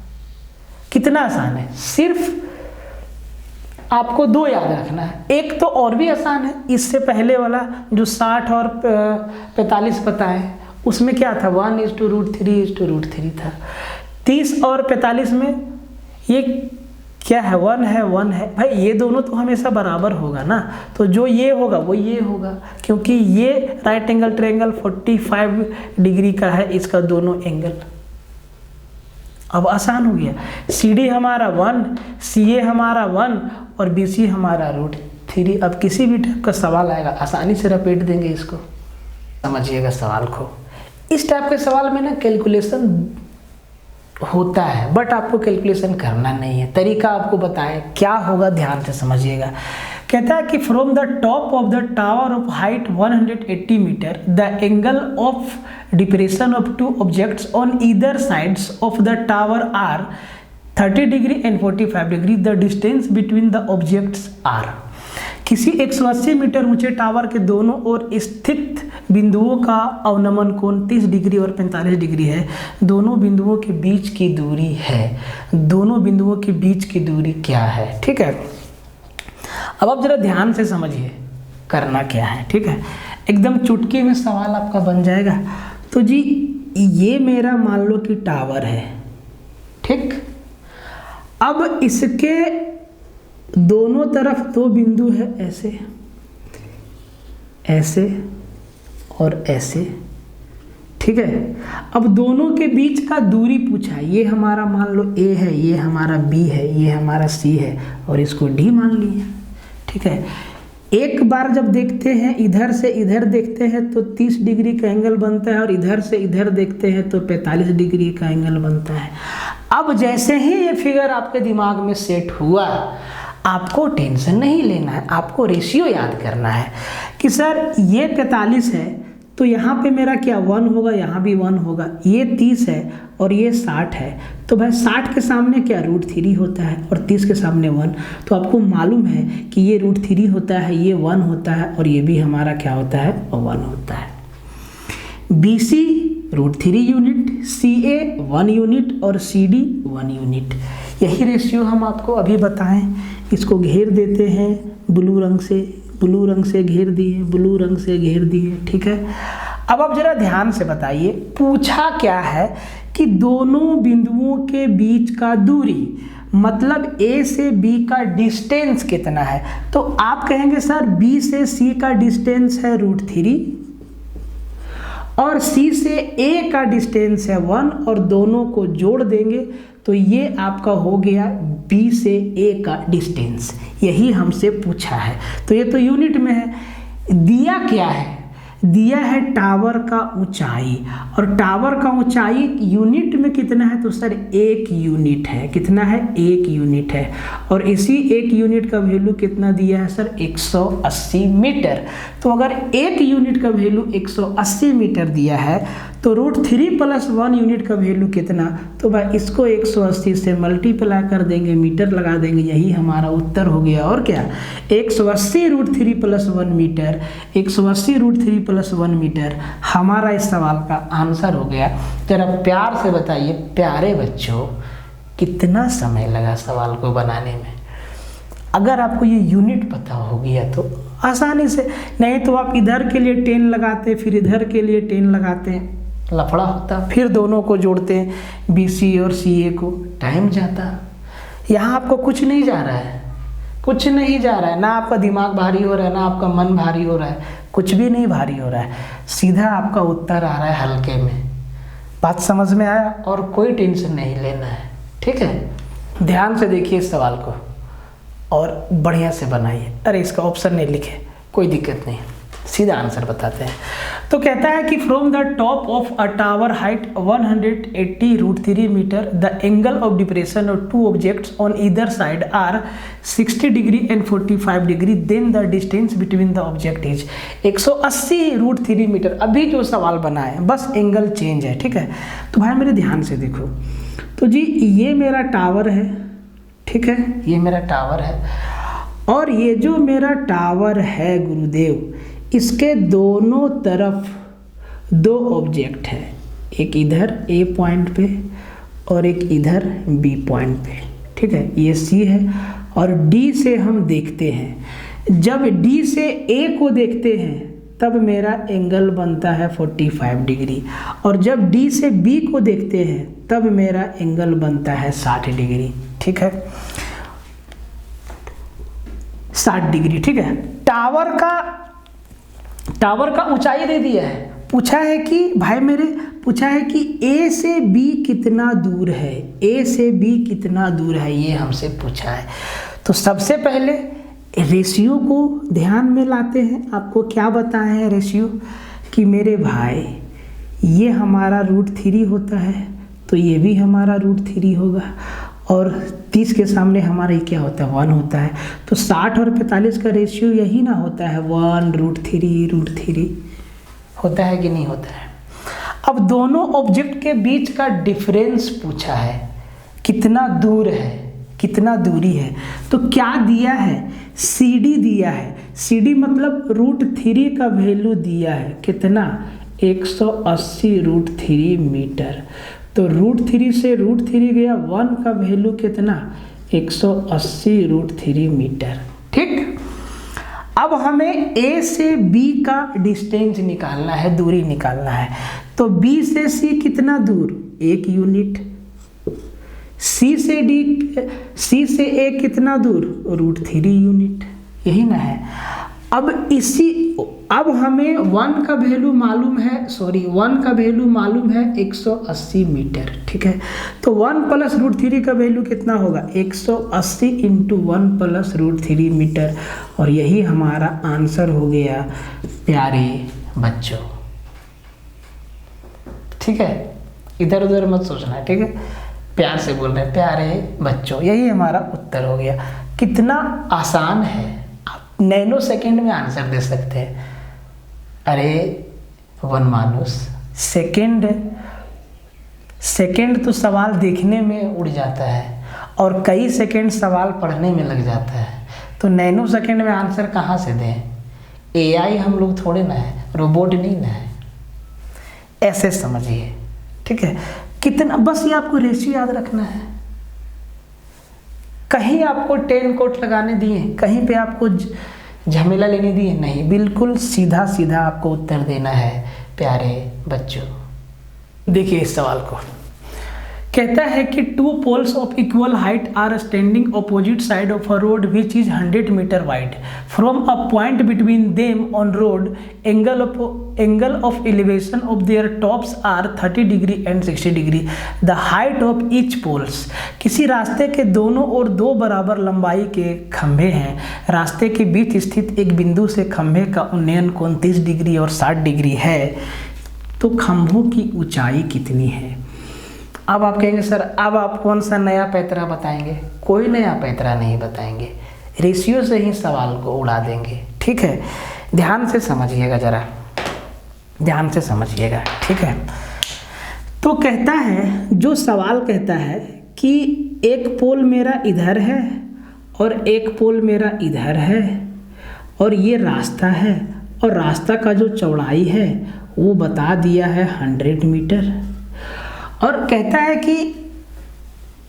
कितना आसान है, सिर्फ आपको 2 याद रखना है। एक तो और भी आसान है, इससे पहले वाला जो 60 और 45 बताए, उसमें क्या था, 1:√3 था। 30 और 45 में ये क्या है, 1 है, 1 है। भाई ये दोनों तो हमेशा बराबर होगा ना, तो जो ये होगा वो ये होगा, क्योंकि ये राइट एंगल ट्रायंगल 45 डिग्री का है, इसका दोनों एंगल। अब आसान हो गया, सी डी हमारा 1, सी ए हमारा 1 और बी सी हमारा √3। अब किसी भी टाइप का सवाल आएगा आसानी से रपेट देंगे इसको। समझिएगा सवाल को, इस टाइप के सवाल में ना कैलकुलेशन होता है, बट आपको कैलकुलेशन करना नहीं है। तरीका आपको बताएं क्या होगा, ध्यान से समझिएगा। कहता है कि from the top of the tower of height 180 meter the angle of depression of 2 objects on either sides of the tower are 30 degree and 45 degree. The distance between the objects are. किसी 180 metre ऊंचे tower के दोनों ओर स्थित बिंदुओं का अवनमन कोण 30 degree और 45 degree है। दोनों बिंदुओं के बीच की दूरी है, दोनों बिंदुओं के बीच की दूरी क्या है, ठीक है। अब आप जरा ध्यान से समझिए करना क्या है, ठीक है। एकदम चुटकी में सवाल आपका बन जाएगा। तो जी ये मेरा मान लो कि टावर है, ठीक। अब इसके दोनों तरफ 2 बिंदु है, ऐसे ऐसे और ऐसे, ठीक है। अब दोनों के बीच का दूरी पूछा है, ये हमारा मान लो A है, ये हमारा B है, ये हमारा C है और इसको D मान लिए, ठीक है। एक बार जब देखते हैं इधर से इधर देखते हैं तो 30 डिग्री का एंगल बनता है और इधर से इधर देखते हैं तो 45 डिग्री का एंगल बनता है। अब जैसे ही ये फिगर आपके दिमाग में सेट हुआ, आपको टेंशन नहीं लेना है, आपको रेशियो याद करना है कि सर ये 45 है तो यहाँ पे मेरा क्या 1 होगा, यहाँ भी 1 होगा, ये 30 है और ये 60 है, तो भाई 60 के सामने क्या √3 होता है और 30 के सामने 1। तो आपको मालूम है कि ये √3 होता है, ये 1 होता है और ये भी हमारा क्या होता है, 1 होता है। BC √3 यूनिट, CA 1 यूनिट और CD 1 यूनिट। यही रेशियो हम आपको अभी बताएं। इसको घेर देते हैं ब्लू रंग से, ब्लू रंग से घेर दिए, ब्लू रंग से घेर दिए, ठीक है। अब आप जरा ध्यान से बताइए, पूछा क्या है कि दोनों बिंदुओं के बीच का दूरी, मतलब A से B का डिस्टेंस कितना है। तो आप कहेंगे सर B से C का डिस्टेंस है √3 और C से A का डिस्टेंस है 1 और दोनों को जोड़ देंगे तो ये आपका हो गया B से A का डिस्टेंस। यही हमसे पूछा है, तो ये तो यूनिट में है। दिया क्या है, दिया है टावर का ऊंचाई, और टावर का ऊंचाई यूनिट में कितना है, तो सर 1 यूनिट है। कितना है, 1 यूनिट है। और इसी 1 यूनिट का वैल्यू कितना दिया है सर, 180 मीटर। तो अगर 1 यूनिट का वैल्यू 180 मीटर दिया है तो √3 + 1 यूनिट का वैल्यू कितना, तो भाई इसको 180 से मल्टीप्लाई कर देंगे, मीटर लगा देंगे, यही हमारा उत्तर हो गया। और क्या, 180 √3 + 1 मीटर, 180 √3 + 1 मीटर हमारा इस सवाल का आंसर हो गया। जरा प्यार से बताइए प्यारे बच्चों, कितना समय लगा सवाल को बनाने में। अगर आपको ये यूनिट पता हो गया तो आसानी से, नहीं तो आप इधर के लिए 10 लगाते, फिर इधर के लिए 10 लगाते हैं, लफड़ा होता, फिर दोनों को जोड़ते हैं BC और CA को, टाइम जाता। यहाँ आपको कुछ नहीं जा रहा है, कुछ नहीं जा रहा है, ना आपका दिमाग भारी हो रहा है, ना आपका मन भारी हो रहा है, कुछ भी नहीं भारी हो रहा है, सीधा आपका उत्तर आ रहा है हल्के में। बात समझ में आया, और कोई टेंशन नहीं लेना है, ठीक है। ध्यान से देखिए इस सवाल को और बढ़िया से बनाइए। अरे इसका ऑप्शन नहीं लिखे, कोई दिक्कत नहीं। सीधा आंसर बताते हैं। तो कहता है कि from the top of a tower height 180√3 meter the angle of depression of two objects on either side are 60 degree and 45 degree, then the distance between the object is 180√3 meter. अभी जो सवाल बना है बस एंगल चेंज है, ठीक है। तो भाई मेरे ध्यान से देखो, तो जी ये मेरा टावर है, ठीक है, ये मेरा टावर है, और ये जो मेरा टावर है गुरुदेव, इसके दोनों तरफ दो ऑब्जेक्ट हैं, एक इधर ए पॉइंट पे और एक इधर बी पॉइंट पे, ठीक है। ये सी है और डी से हम देखते हैं। जब डी से ए को देखते हैं तब मेरा एंगल बनता है 45 डिग्री, और जब डी से बी को देखते हैं तब मेरा एंगल बनता है 60 डिग्री, ठीक है, 60 डिग्री, ठीक है। टावर का ऊंचाई दे दिया है, पूछा है कि भाई मेरे, पूछा है कि ए से बी कितना दूर है, ए से बी कितना दूर है, ये हमसे पूछा है। तो सबसे पहले रेशियो को ध्यान में लाते हैं। आपको क्या बताए हैं रेशियो, कि मेरे भाई ये हमारा √3 होता है, तो ये भी हमारा √3 होगा, और 30 के सामने हमारा ये क्या होता है, 1 होता है। तो 60 और 45 का रेशियो यही ना होता है, 1√3 होता है कि नहीं होता है। अब दोनों ऑब्जेक्ट के बीच का डिफरेंस पूछा है, कितना दूर है, कितना दूरी है। तो क्या दिया है, CD दिया है। CD मतलब √3 का वैल्यू दिया है, कितना, 180√3 मीटर। तो √3 से √3 गया, 1 का वैल्यू कितना, 180√3 मीटर, ठीक। अब हमें A से B का डिस्टेंस निकालना है, दूरी निकालना है। तो B से C कितना दूर, 1 यूनिट। C से A कितना दूर, √3 यूनिट, यही ना है। अब हमें 1 का वैल्यू मालूम है, 1 का वैल्यू मालूम है 180 मीटर, ठीक है। तो 1 + √3 का वैल्यू कितना होगा, 180 × 1 + √3 मीटर, और यही हमारा आंसर हो गया प्यारे बच्चों, ठीक है। इधर उधर मत सोचना, ठीक है, प्यार से बोल रहे हैं, प्यारे बच्चों, यही हमारा उत्तर हो गया। कितना आसान है, आप नैनो सेकंड में आंसर दे सकते हैं। अरे वनमानुष, सेकंड तो सवाल देखने में उड़ जाता है और कई सेकंड सवाल पढ़ने में लग जाता है, तो नैनो सेकंड में आंसर कहाँ से दें। AI हम लोग थोड़े ना है, रोबोट नहीं ना है, ऐसे समझिए, ठीक है। कितना, बस ये आपको रेशियो याद रखना है। कहीं आपको 10 कोट लगाने दिए, कहीं पे आपको झमेला लेने दिए, नहीं, बिल्कुल सीधा सीधा आपको उत्तर देना है प्यारे बच्चों। देखिए इस सवाल को, कहता है कि 2 poles of equal height are standing opposite side of a road which is 100 meter wide. From a point between them on road angle of elevation of their tops are 30 degree and 60 degree. The height of each poles. किसी रास्ते के दोनों ओर 2 बराबर लंबाई के खंभे हैं। रास्ते के बीच स्थित एक बिंदु से खंभे का उन्नयन कोण 30 डिग्री और 60 डिग्री है। तो खंभों की ऊंचाई कितनी है। अब आप कहेंगे सर अब आप कौन सा नया पैतरा बताएंगे। कोई नया पैतरा नहीं बताएंगे, रेशियो से ही सवाल को उड़ा देंगे, ठीक है। ध्यान से समझिएगा, जरा ध्यान से समझिएगा, ठीक है। तो कहता है, जो सवाल कहता है कि एक पोल मेरा इधर है और एक पोल मेरा इधर है और ये रास्ता है, और रास्ता का जो चौड़ाई है वो बता दिया है 100 मीटर, और कहता है कि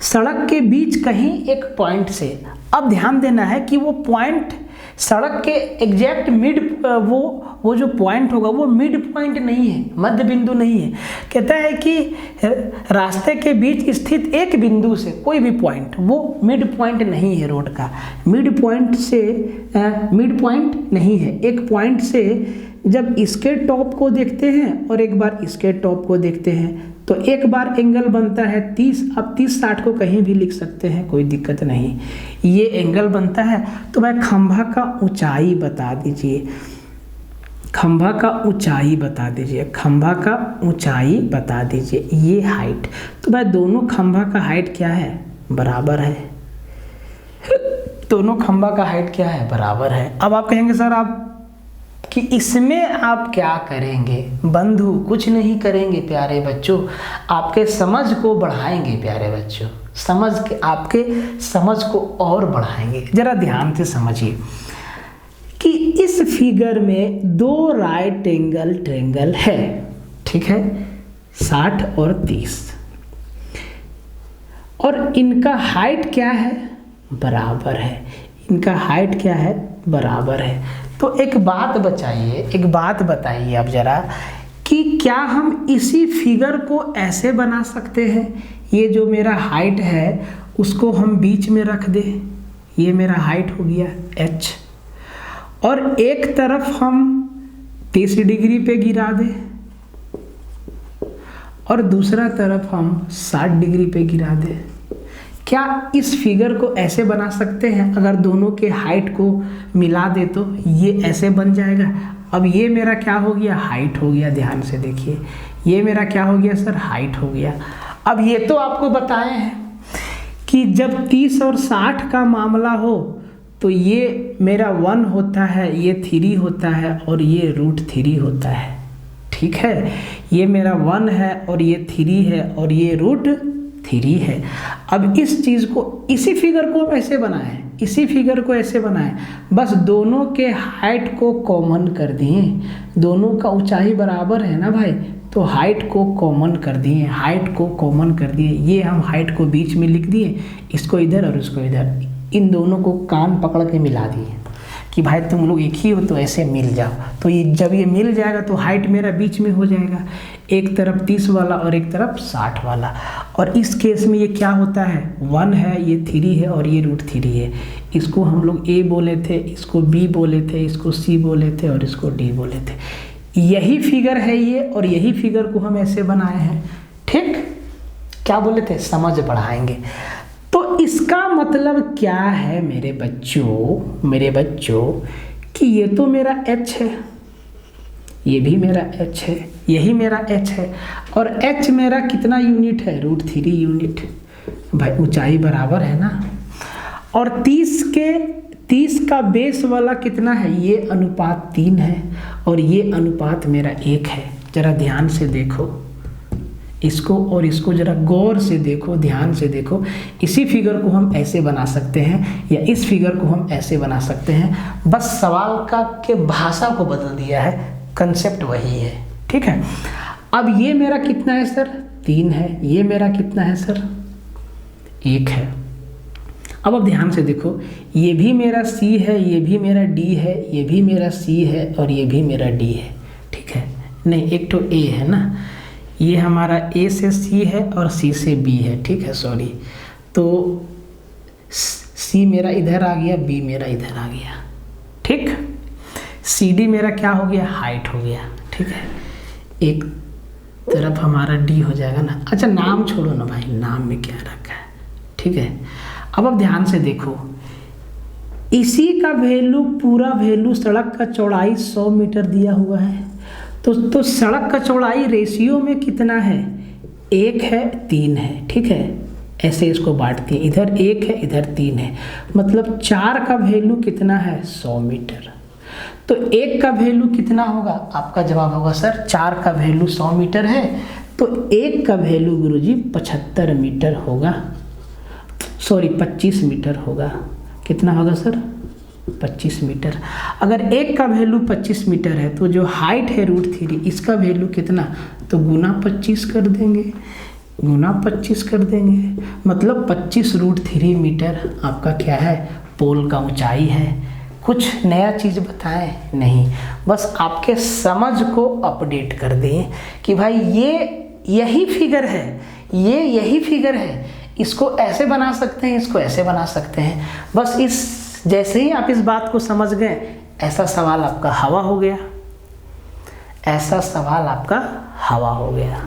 सड़क के बीच कहीं एक पॉइंट से। अब ध्यान देना है कि वो पॉइंट सड़क के एग्जैक्ट मिड, वो जो पॉइंट होगा वो मिड पॉइंट नहीं है, मध्य बिंदु नहीं है। कहता है कि रास्ते के बीच स्थित एक बिंदु से कोई भी पॉइंट, वो मिड पॉइंट नहीं है रोड का, मिड पॉइंट नहीं है। एक पॉइंट से जब इसके टॉप को देखते हैं और एक बार इसके टॉप को देखते हैं तो एक बार एंगल बनता है 30। अब 30-60 को कहीं भी लिख सकते हैं, कोई दिक्कत नहीं, ये एंगल बनता है। तो भाई खंभा का ऊंचाई बता दीजिए। खंभा का ऊंचाई बता दीजिए, खंभा का ऊंचाई बता दीजिए, ये हाइट। तो भाई दोनों खंभा का हाइट क्या है, बराबर है। दोनों खंभा का हाइट क्या है, बराबर है। अब आप कहेंगे सर आप कि इसमें आप क्या करेंगे बंधु, कुछ नहीं करेंगे प्यारे बच्चों, आपके समझ को बढ़ाएंगे प्यारे बच्चों, समझ के आपके समझ को और बढ़ाएंगे। जरा ध्यान से समझिए कि इस फिगर में दो राइट एंगल ट्रायंगल है, ठीक है, 60 और 30, और इनका हाइट क्या है, बराबर है। इनका हाइट क्या है, बराबर है। तो एक बात बचाइए, एक बात बताइए आप जरा कि क्या हम इसी फिगर को ऐसे बना सकते हैं, ये जो मेरा हाइट है उसको हम बीच में रख दें, ये मेरा हाइट हो गया h, और एक तरफ हम 30 डिग्री पे गिरा दें और दूसरा तरफ हम 60 डिग्री पे गिरा दें। क्या इस फिगर को ऐसे बना सकते हैं? अगर दोनों के हाइट को मिला दे तो ये ऐसे बन जाएगा। अब ये मेरा क्या हो गया, हाइट हो गया। ध्यान से देखिए, ये मेरा क्या हो गया सर, हाइट हो गया। अब ये तो आपको बताए हैं कि जब 30 और 60 का मामला हो तो ये मेरा 1 होता है, ये 3 होता है और ये √3 होता है, ठीक है। ये मेरा 1 है और ये 3 है और ये √3 है। अब इस चीज़ को, इसी फिगर को ऐसे बनाएं, इसी फिगर को ऐसे बनाएं, बस दोनों के हाइट को कॉमन कर दिए, दोनों का ऊंचाई बराबर है ना भाई, तो हाइट को कॉमन कर दिए, हाइट को कॉमन कर दिए। ये हम हाइट को बीच में लिख दिए, इसको इधर और इसको इधर, इन दोनों को कान पकड़ के मिला दिए कि भाई तुम लोग एक ही हो तो ऐसे मिल जाओ। तो ये जब ये मिल जाएगा तो हाइट मेरा बीच में हो जाएगा, एक तरफ 30 वाला और एक तरफ 60 वाला। और इस केस में ये क्या होता है, 1 है, ये 3 है और ये √3 है। इसको हम लोग A बोले थे, इसको B बोले थे, इसको C बोले थे और इसको D बोले थे। यही फिगर है ये, और यही फिगर को हम ऐसे बनाए हैं, ठीक। क्या बोले थे, समझ बढ़ाएंगे। तो इसका मतलब क्या है मेरे बच्चों कि ये तो मेरा h है, ये भी मेरा h है, यही मेरा h है, और h मेरा कितना यूनिट है, √3 यूनिट। भाई ऊंचाई बराबर है ना। और 30 का बेस वाला कितना है, ये अनुपात 3 है और ये अनुपात मेरा 1 है। जरा ध्यान से देखो इसको, और इसको जरा गौर से देखो, ध्यान से देखो। इसी फिगर को हम ऐसे बना सकते हैं या इस फिगर को हम ऐसे बना सकते हैं, बस सवाल का के भाषा को बदल दिया है, कंसेप्ट वही है, ठीक है। अब ये मेरा कितना है सर, 3 है, ये मेरा कितना है सर, 1 है। अब ध्यान से देखो, ये भी मेरा C है, ये भी मेरा D है, ये भी मेरा C है और ये भी मेरा D है, ठीक है। नहीं, एक तो A है ना, ये हमारा A से C है और C से B है, ठीक है, सॉरी। तो C मेरा इधर आ गया, B मेरा इधर आ गया, ठीक। CD मेरा क्या हो गया, हाइट हो गया, ठीक है। एक तरफ हमारा D हो जाएगा ना। अच्छा नाम छोड़ो ना भाई, नाम में क्या रखा है, ठीक है। अब ध्यान से देखो, इसी का वैल्यू, पूरा वैल्यू सड़क का चौड़ाई 100 मीटर दिया हुआ है। तो सड़क का चौड़ाई रेशियो में कितना है, 1 है 3 है, ठीक है। ऐसे इसको बांट दिए, इधर 1 है इधर 3 है, मतलब 4 का वैल्यू कितना है, 100 मीटर। तो 1 का वैल्यू कितना होगा, आपका जवाब होगा सर 4 का वैल्यू 100 मीटर है, तो 1 का वैल्यू गुरुजी 75 मीटर होगा, सॉरी 25 मीटर होगा। कितना होगा सर, 25 मीटर। अगर 1 का वैल्यू 25 मीटर है तो जो हाइट है √3, इसका वैल्यू कितना, तो गुना 25 कर देंगे, गुना 25 कर देंगे, मतलब 25 √3 मीटर आपका क्या है, पोल का ऊंचाई है। कुछ नया चीज़ बताएं नहीं, बस आपके समझ को अपडेट कर दें कि भाई ये यही फिगर है, ये यही फिगर है, इसको ऐसे बना सकते हैं, इसको ऐसे बना सकते हैं। बस इस जैसे ही आप इस बात को समझ गए, ऐसा सवाल आपका हवा हो गया, ऐसा सवाल आपका हवा हो गया।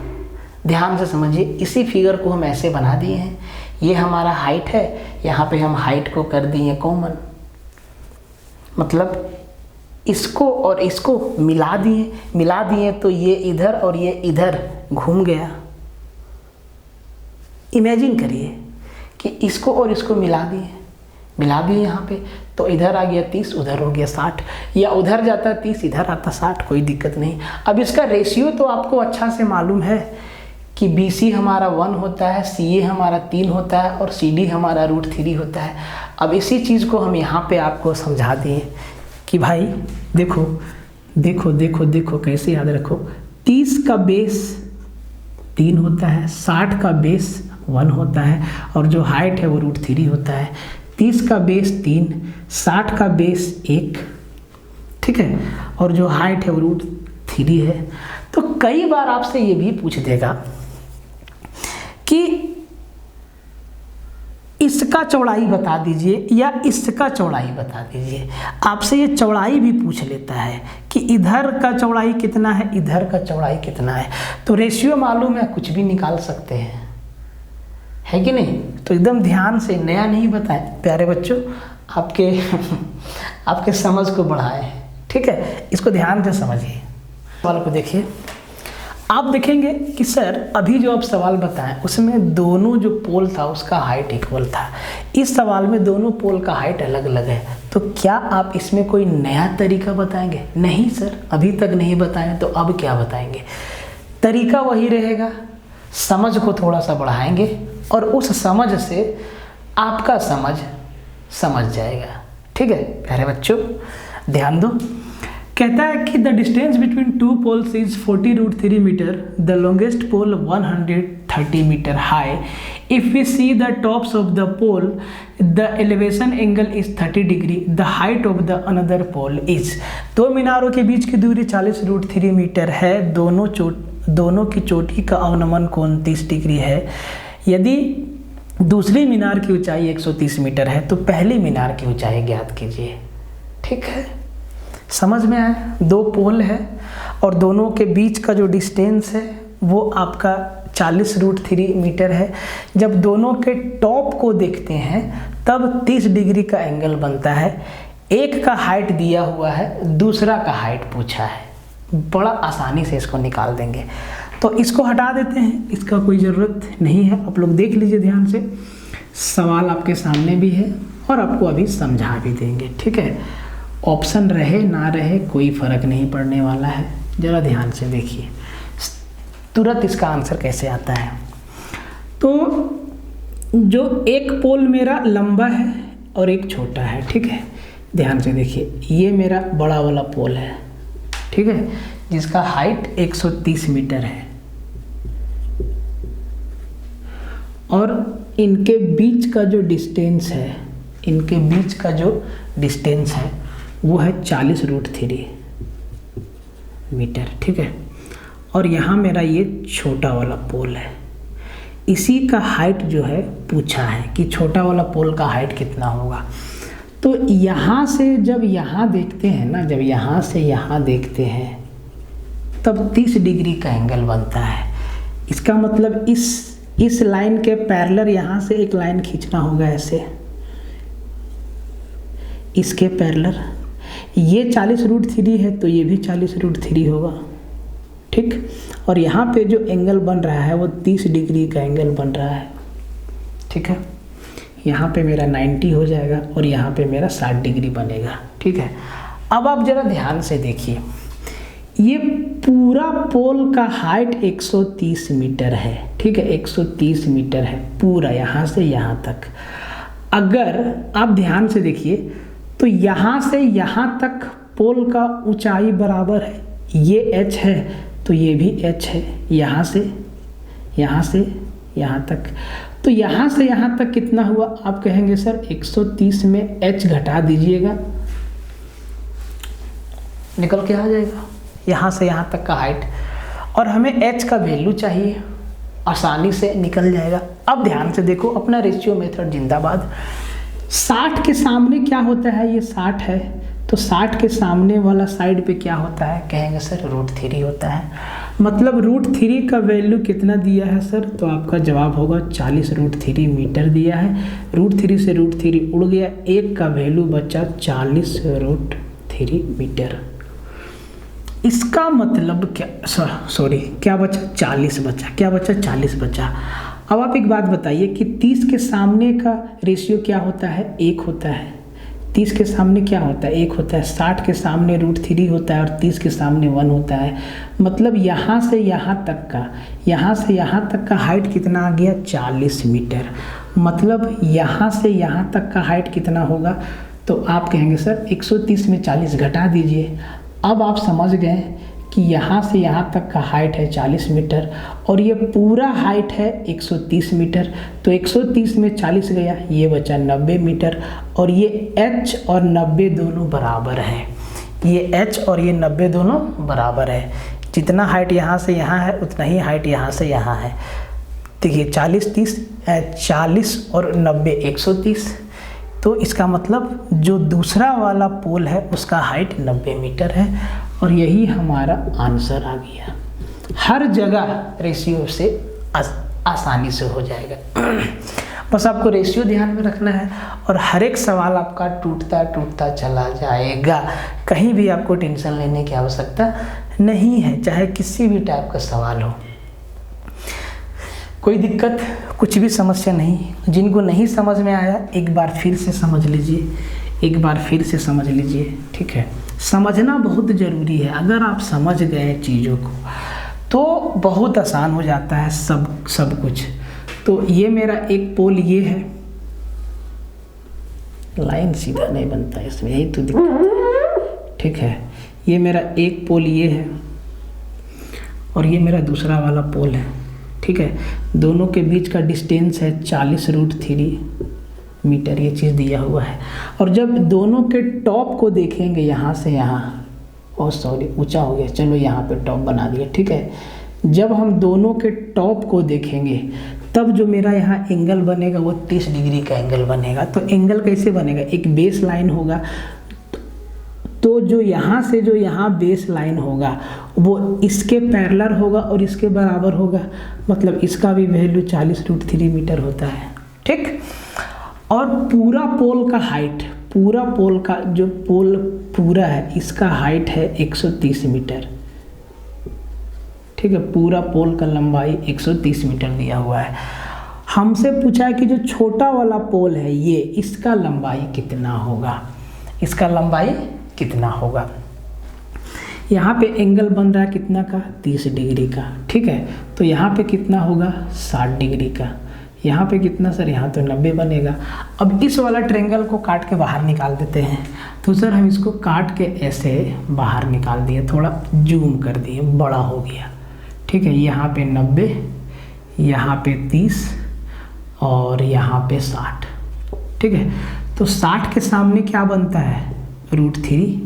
ध्यान से समझिए, इसी फिगर को हम ऐसे बना दिए हैं, ये हमारा हाइट है, यहाँ पे हम हाइट को कर दिए कॉमन, मतलब इसको और इसको मिला दिए तो ये इधर और ये इधर घूम गया। इमेजिन करिए कि इसको और इसको मिला दिए यहाँ पे, तो इधर आ गया 30, उधर हो गया 60, या उधर जाता 30 इधर आता 60, कोई दिक्कत नहीं। अब इसका रेशियो तो आपको अच्छा से मालूम है कि BC हमारा 1 होता है, CA हमारा 3 होता है और CD हमारा √3 होता है। अब इसी चीज़ को हम यहाँ पे आपको समझा दिए कि भाई देखो देखो देखो देखो कैसे याद रखो, 30 का बेस 3 होता है, 60 का बेस 1 होता है और जो हाइट है वो √3 होता है। 30 का बेस 3, 60 का बेस 1, ठीक है, और जो हाइट है वो √3 है। तो कई बार आपसे ये भी पूछ देगा कि इसका चौड़ाई बता दीजिए या इसका चौड़ाई बता दीजिए। आपसे ये चौड़ाई भी पूछ लेता है कि इधर का चौड़ाई कितना है, इधर का चौड़ाई कितना है। तो रेशियो मालूम है, कुछ भी निकाल सकते हैं, है कि नहीं। तो एकदम ध्यान से, नया नहीं बताएं प्यारे बच्चों, आपके समझ को बढ़ाएं, ठीक है। इसको ध्यान से समझिए। सवाल को देखिए, आप देखेंगे कि सर अभी जो आप सवाल बताएं उसमें दोनों जो पोल था उसका हाइट इक्वल था। इस सवाल में दोनों पोल का हाइट अलग अलग है, तो क्या आप इसमें कोई नया तरीका बताएंगे? नहीं सर, अभी तक नहीं बताएं, तो अब क्या बताएंगे? तरीका वही रहेगा, समझ को थोड़ा सा बढ़ाएंगे और उस समझ से आपका समझ जाएगा, ठीक है प्यारे बच्चों। ध्यान दो, कहता है कि the distance between 2 poles is 40√3 meter, the longest pole 130 meter high. If we see the tops of the pole the elevation angle is 30 degree, the height of the another pole is. दो मीनारों के बीच की दूरी 40√3 metre है, दोनों की चोटी का अवनमन कोण 30 डिग्री है। यदि दूसरी मीनार की ऊंचाई 130 मीटर है तो पहली मीनार की ऊंचाई ज्ञात कीजिए, ठीक है। समझ में आया? दो पोल है और दोनों के बीच का जो डिस्टेंस है वो आपका 40√3 मीटर है। जब दोनों के टॉप को देखते हैं तब 30 डिग्री का एंगल बनता है। एक का हाइट दिया हुआ है, दूसरा का हाइट पूछा है, बड़ा आसानी से इसको निकाल देंगे। तो इसको हटा देते हैं, इसका कोई ज़रूरत नहीं है। आप लोग देख लीजिए ध्यान से, सवाल आपके सामने भी है और आपको अभी समझा भी देंगे, ठीक है। ऑप्शन रहे ना रहे कोई फ़र्क नहीं पड़ने वाला है, ज़रा ध्यान से देखिए तुरंत इसका आंसर कैसे आता है। तो जो एक पोल मेरा लंबा है और एक छोटा है, ठीक है, ध्यान से देखिए, ये मेरा बड़ा वाला पोल है, ठीक है, जिसका हाइट 130 मीटर है और इनके बीच का जो डिस्टेंस है वो है 40√3 मीटर, ठीक है। और यहाँ मेरा ये छोटा वाला पोल है, इसी का हाइट जो है पूछा है कि छोटा वाला पोल का हाइट कितना होगा। तो यहाँ से जब यहाँ देखते हैं ना, जब यहाँ से यहाँ देखते हैं तब 30 डिग्री का एंगल बनता है। इसका मतलब इस लाइन के पैरेलल यहाँ से एक लाइन खींचना होगा ऐसे, इसके पैरेलल। ये 40√3 है तो ये भी 40√3 होगा, ठीक। और यहाँ पे जो एंगल बन रहा है वो 30 डिग्री का एंगल बन रहा है, ठीक है। यहाँ पे मेरा 90 हो जाएगा और यहाँ पे मेरा 60 डिग्री बनेगा, ठीक है। अब आप ज़रा ध्यान से देखिए, ये पूरा पोल का हाइट 130 मीटर है, ठीक है, 130 मीटर है पूरा, यहाँ से यहाँ तक। अगर आप ध्यान से देखिए तो यहाँ से यहाँ तक पोल का ऊंचाई बराबर है, ये h है तो ये भी h है, यहाँ से यहाँ तक। तो यहाँ से यहाँ तक कितना हुआ? आप कहेंगे सर 130 में h घटा दीजिएगा, निकल के आ जाएगा यहाँ से यहाँ तक का हाइट, और हमें h का वैल्यू चाहिए, आसानी से निकल जाएगा। अब ध्यान से देखो, अपना रेशियो मेथड जिंदाबाद। 60 के सामने क्या होता है? ये 60 है तो 60 के सामने वाला साइड पे क्या होता है? कहेंगे सर √3 होता है। मतलब √3 का वैल्यू कितना दिया है सर? तो आपका जवाब होगा 40√3 मीटर दिया है। √3 से √3 उड़ गया, एक का वैल्यू बचा 40√3 3 मीटर। इसका मतलब क्या, सॉरी क्या बचा, 40 बचा। क्या बचा, 40 बचा। अब आप एक बात बताइए कि 30 के सामने का रेशियो क्या होता है, 1 होता है। 30 के सामने क्या होता है, 1 होता है। 60 के सामने √3 होता है और 30 के सामने 1 होता है। मतलब यहाँ से यहाँ तक का हाइट कितना आ गया, 40 मीटर। मतलब यहाँ से यहाँ तक का हाइट कितना होगा, तो आप कहेंगे सर 130 में 40 घटा दीजिए। अब आप समझ गए कि यहाँ से यहाँ तक का हाइट है 40 मीटर और ये पूरा हाइट है 130 मीटर। तो 130 में 40 गया, ये बचा 90 मीटर। और ये h और 90 दोनों बराबर हैं। ये h और ये 90 दोनों बराबर है। जितना हाइट यहाँ से यहाँ है उतना ही हाइट यहाँ से यहाँ है। देखिए 40 और 90 130। तो इसका मतलब जो दूसरा वाला पोल है उसका हाइट 90 मीटर है और यही हमारा आंसर आ गया। हर जगह रेशियो से आसानी से हो जाएगा। बस आपको रेशियो ध्यान में रखना है और हर एक सवाल आपका टूटता चला जाएगा। कहीं भी आपको टेंशन लेने की आवश्यकता नहीं है, चाहे किसी भी टाइप का सवाल हो। कोई दिक्कत, कुछ भी समस्या नहीं। जिनको नहीं समझ में आया एक बार फिर से समझ लीजिए, ठीक है। समझना बहुत ज़रूरी है। अगर आप समझ गए चीज़ों को तो बहुत आसान हो जाता है सब कुछ। तो ये मेरा एक पोल ये है, लाइन सीधा नहीं बनता है इसमें, यही तो दिक्कत, ठीक है। ये मेरा एक पोल ये है और ये मेरा दूसरा वाला पोल है, ठीक है। दोनों के बीच का डिस्टेंस है 40√3 मीटर, ये चीज़ दिया हुआ है। और जब दोनों के टॉप को देखेंगे यहाँ से यहाँ, ऊंचा हो गया, चलो यहाँ पे टॉप बना दिया, ठीक है। जब हम दोनों के टॉप को देखेंगे तब जो मेरा यहाँ एंगल बनेगा वो 30 डिग्री का एंगल बनेगा। तो एंगल कैसे बनेगा, एक बेस लाइन होगा, तो जो यहाँ से जो यहाँ बेस लाइन होगा वो इसके पैरेलल होगा और इसके बराबर होगा। मतलब इसका भी वैल्यू 40√3 मीटर होता है, ठीक। और पूरा पोल का हाइट, पूरा पोल का जो पोल पूरा है इसका हाइट है 130 मीटर, ठीक है। पूरा पोल का लंबाई 130 मीटर दिया हुआ है। हमसे पूछा है कि जो छोटा वाला पोल है ये, इसका लंबाई कितना होगा, इसका लंबाई कितना होगा। यहाँ पे एंगल बन रहा है कितना का, 30 डिग्री का, ठीक है। तो यहाँ पे कितना होगा, 60 डिग्री का। यहाँ पे कितना सर, यहाँ तो 90 बनेगा। अब इस वाला ट्रायंगल को काट के बाहर निकाल देते हैं। तो सर हम इसको काट के ऐसे बाहर निकाल दिए, थोड़ा जूम कर दिए, बड़ा हो गया, ठीक है। यहाँ पे 90, यहाँ पे 30 और यहाँ पे 60, ठीक है। तो 60 के सामने क्या बनता है, √3।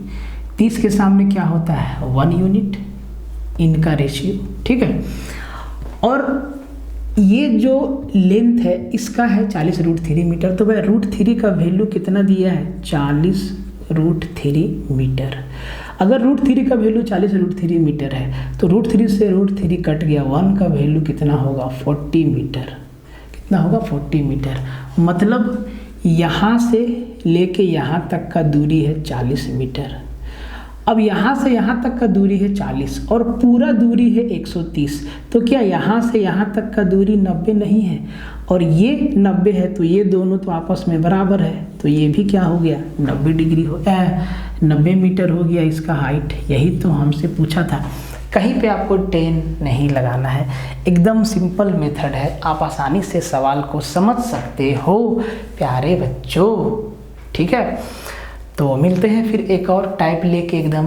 30 के सामने क्या होता है, 1 यूनिट, इनका रेशियो, ठीक है। और ये जो लेंथ है इसका है 40√3 मीटर। तो भाई √3 का वैल्यू कितना दिया है, 40√3 मीटर। अगर √3 का वैल्यू 40√3 मीटर है तो √3 से √3 कट गया, 1 का वैल्यू कितना होगा, 40 मीटर। कितना होगा, 40 मीटर। मतलब यहाँ से लेके यहाँ तक का दूरी है 40 मीटर। अब यहाँ से यहाँ तक का दूरी है 40 और पूरा दूरी है 130। तो क्या यहाँ से यहाँ तक का दूरी 90 नहीं है, और ये 90 है, तो ये दोनों तो आपस में बराबर है। तो ये भी क्या हो गया, 90 डिग्री हो 90 मीटर हो गया इसका हाइट। यही तो हमसे पूछा था। कहीं पे आपको 10 नहीं लगाना है, एकदम सिंपल मेथड है, आप आसानी से सवाल को समझ सकते हो प्यारे बच्चों, ठीक है। तो मिलते हैं फिर एक और टाइप लेके एकदम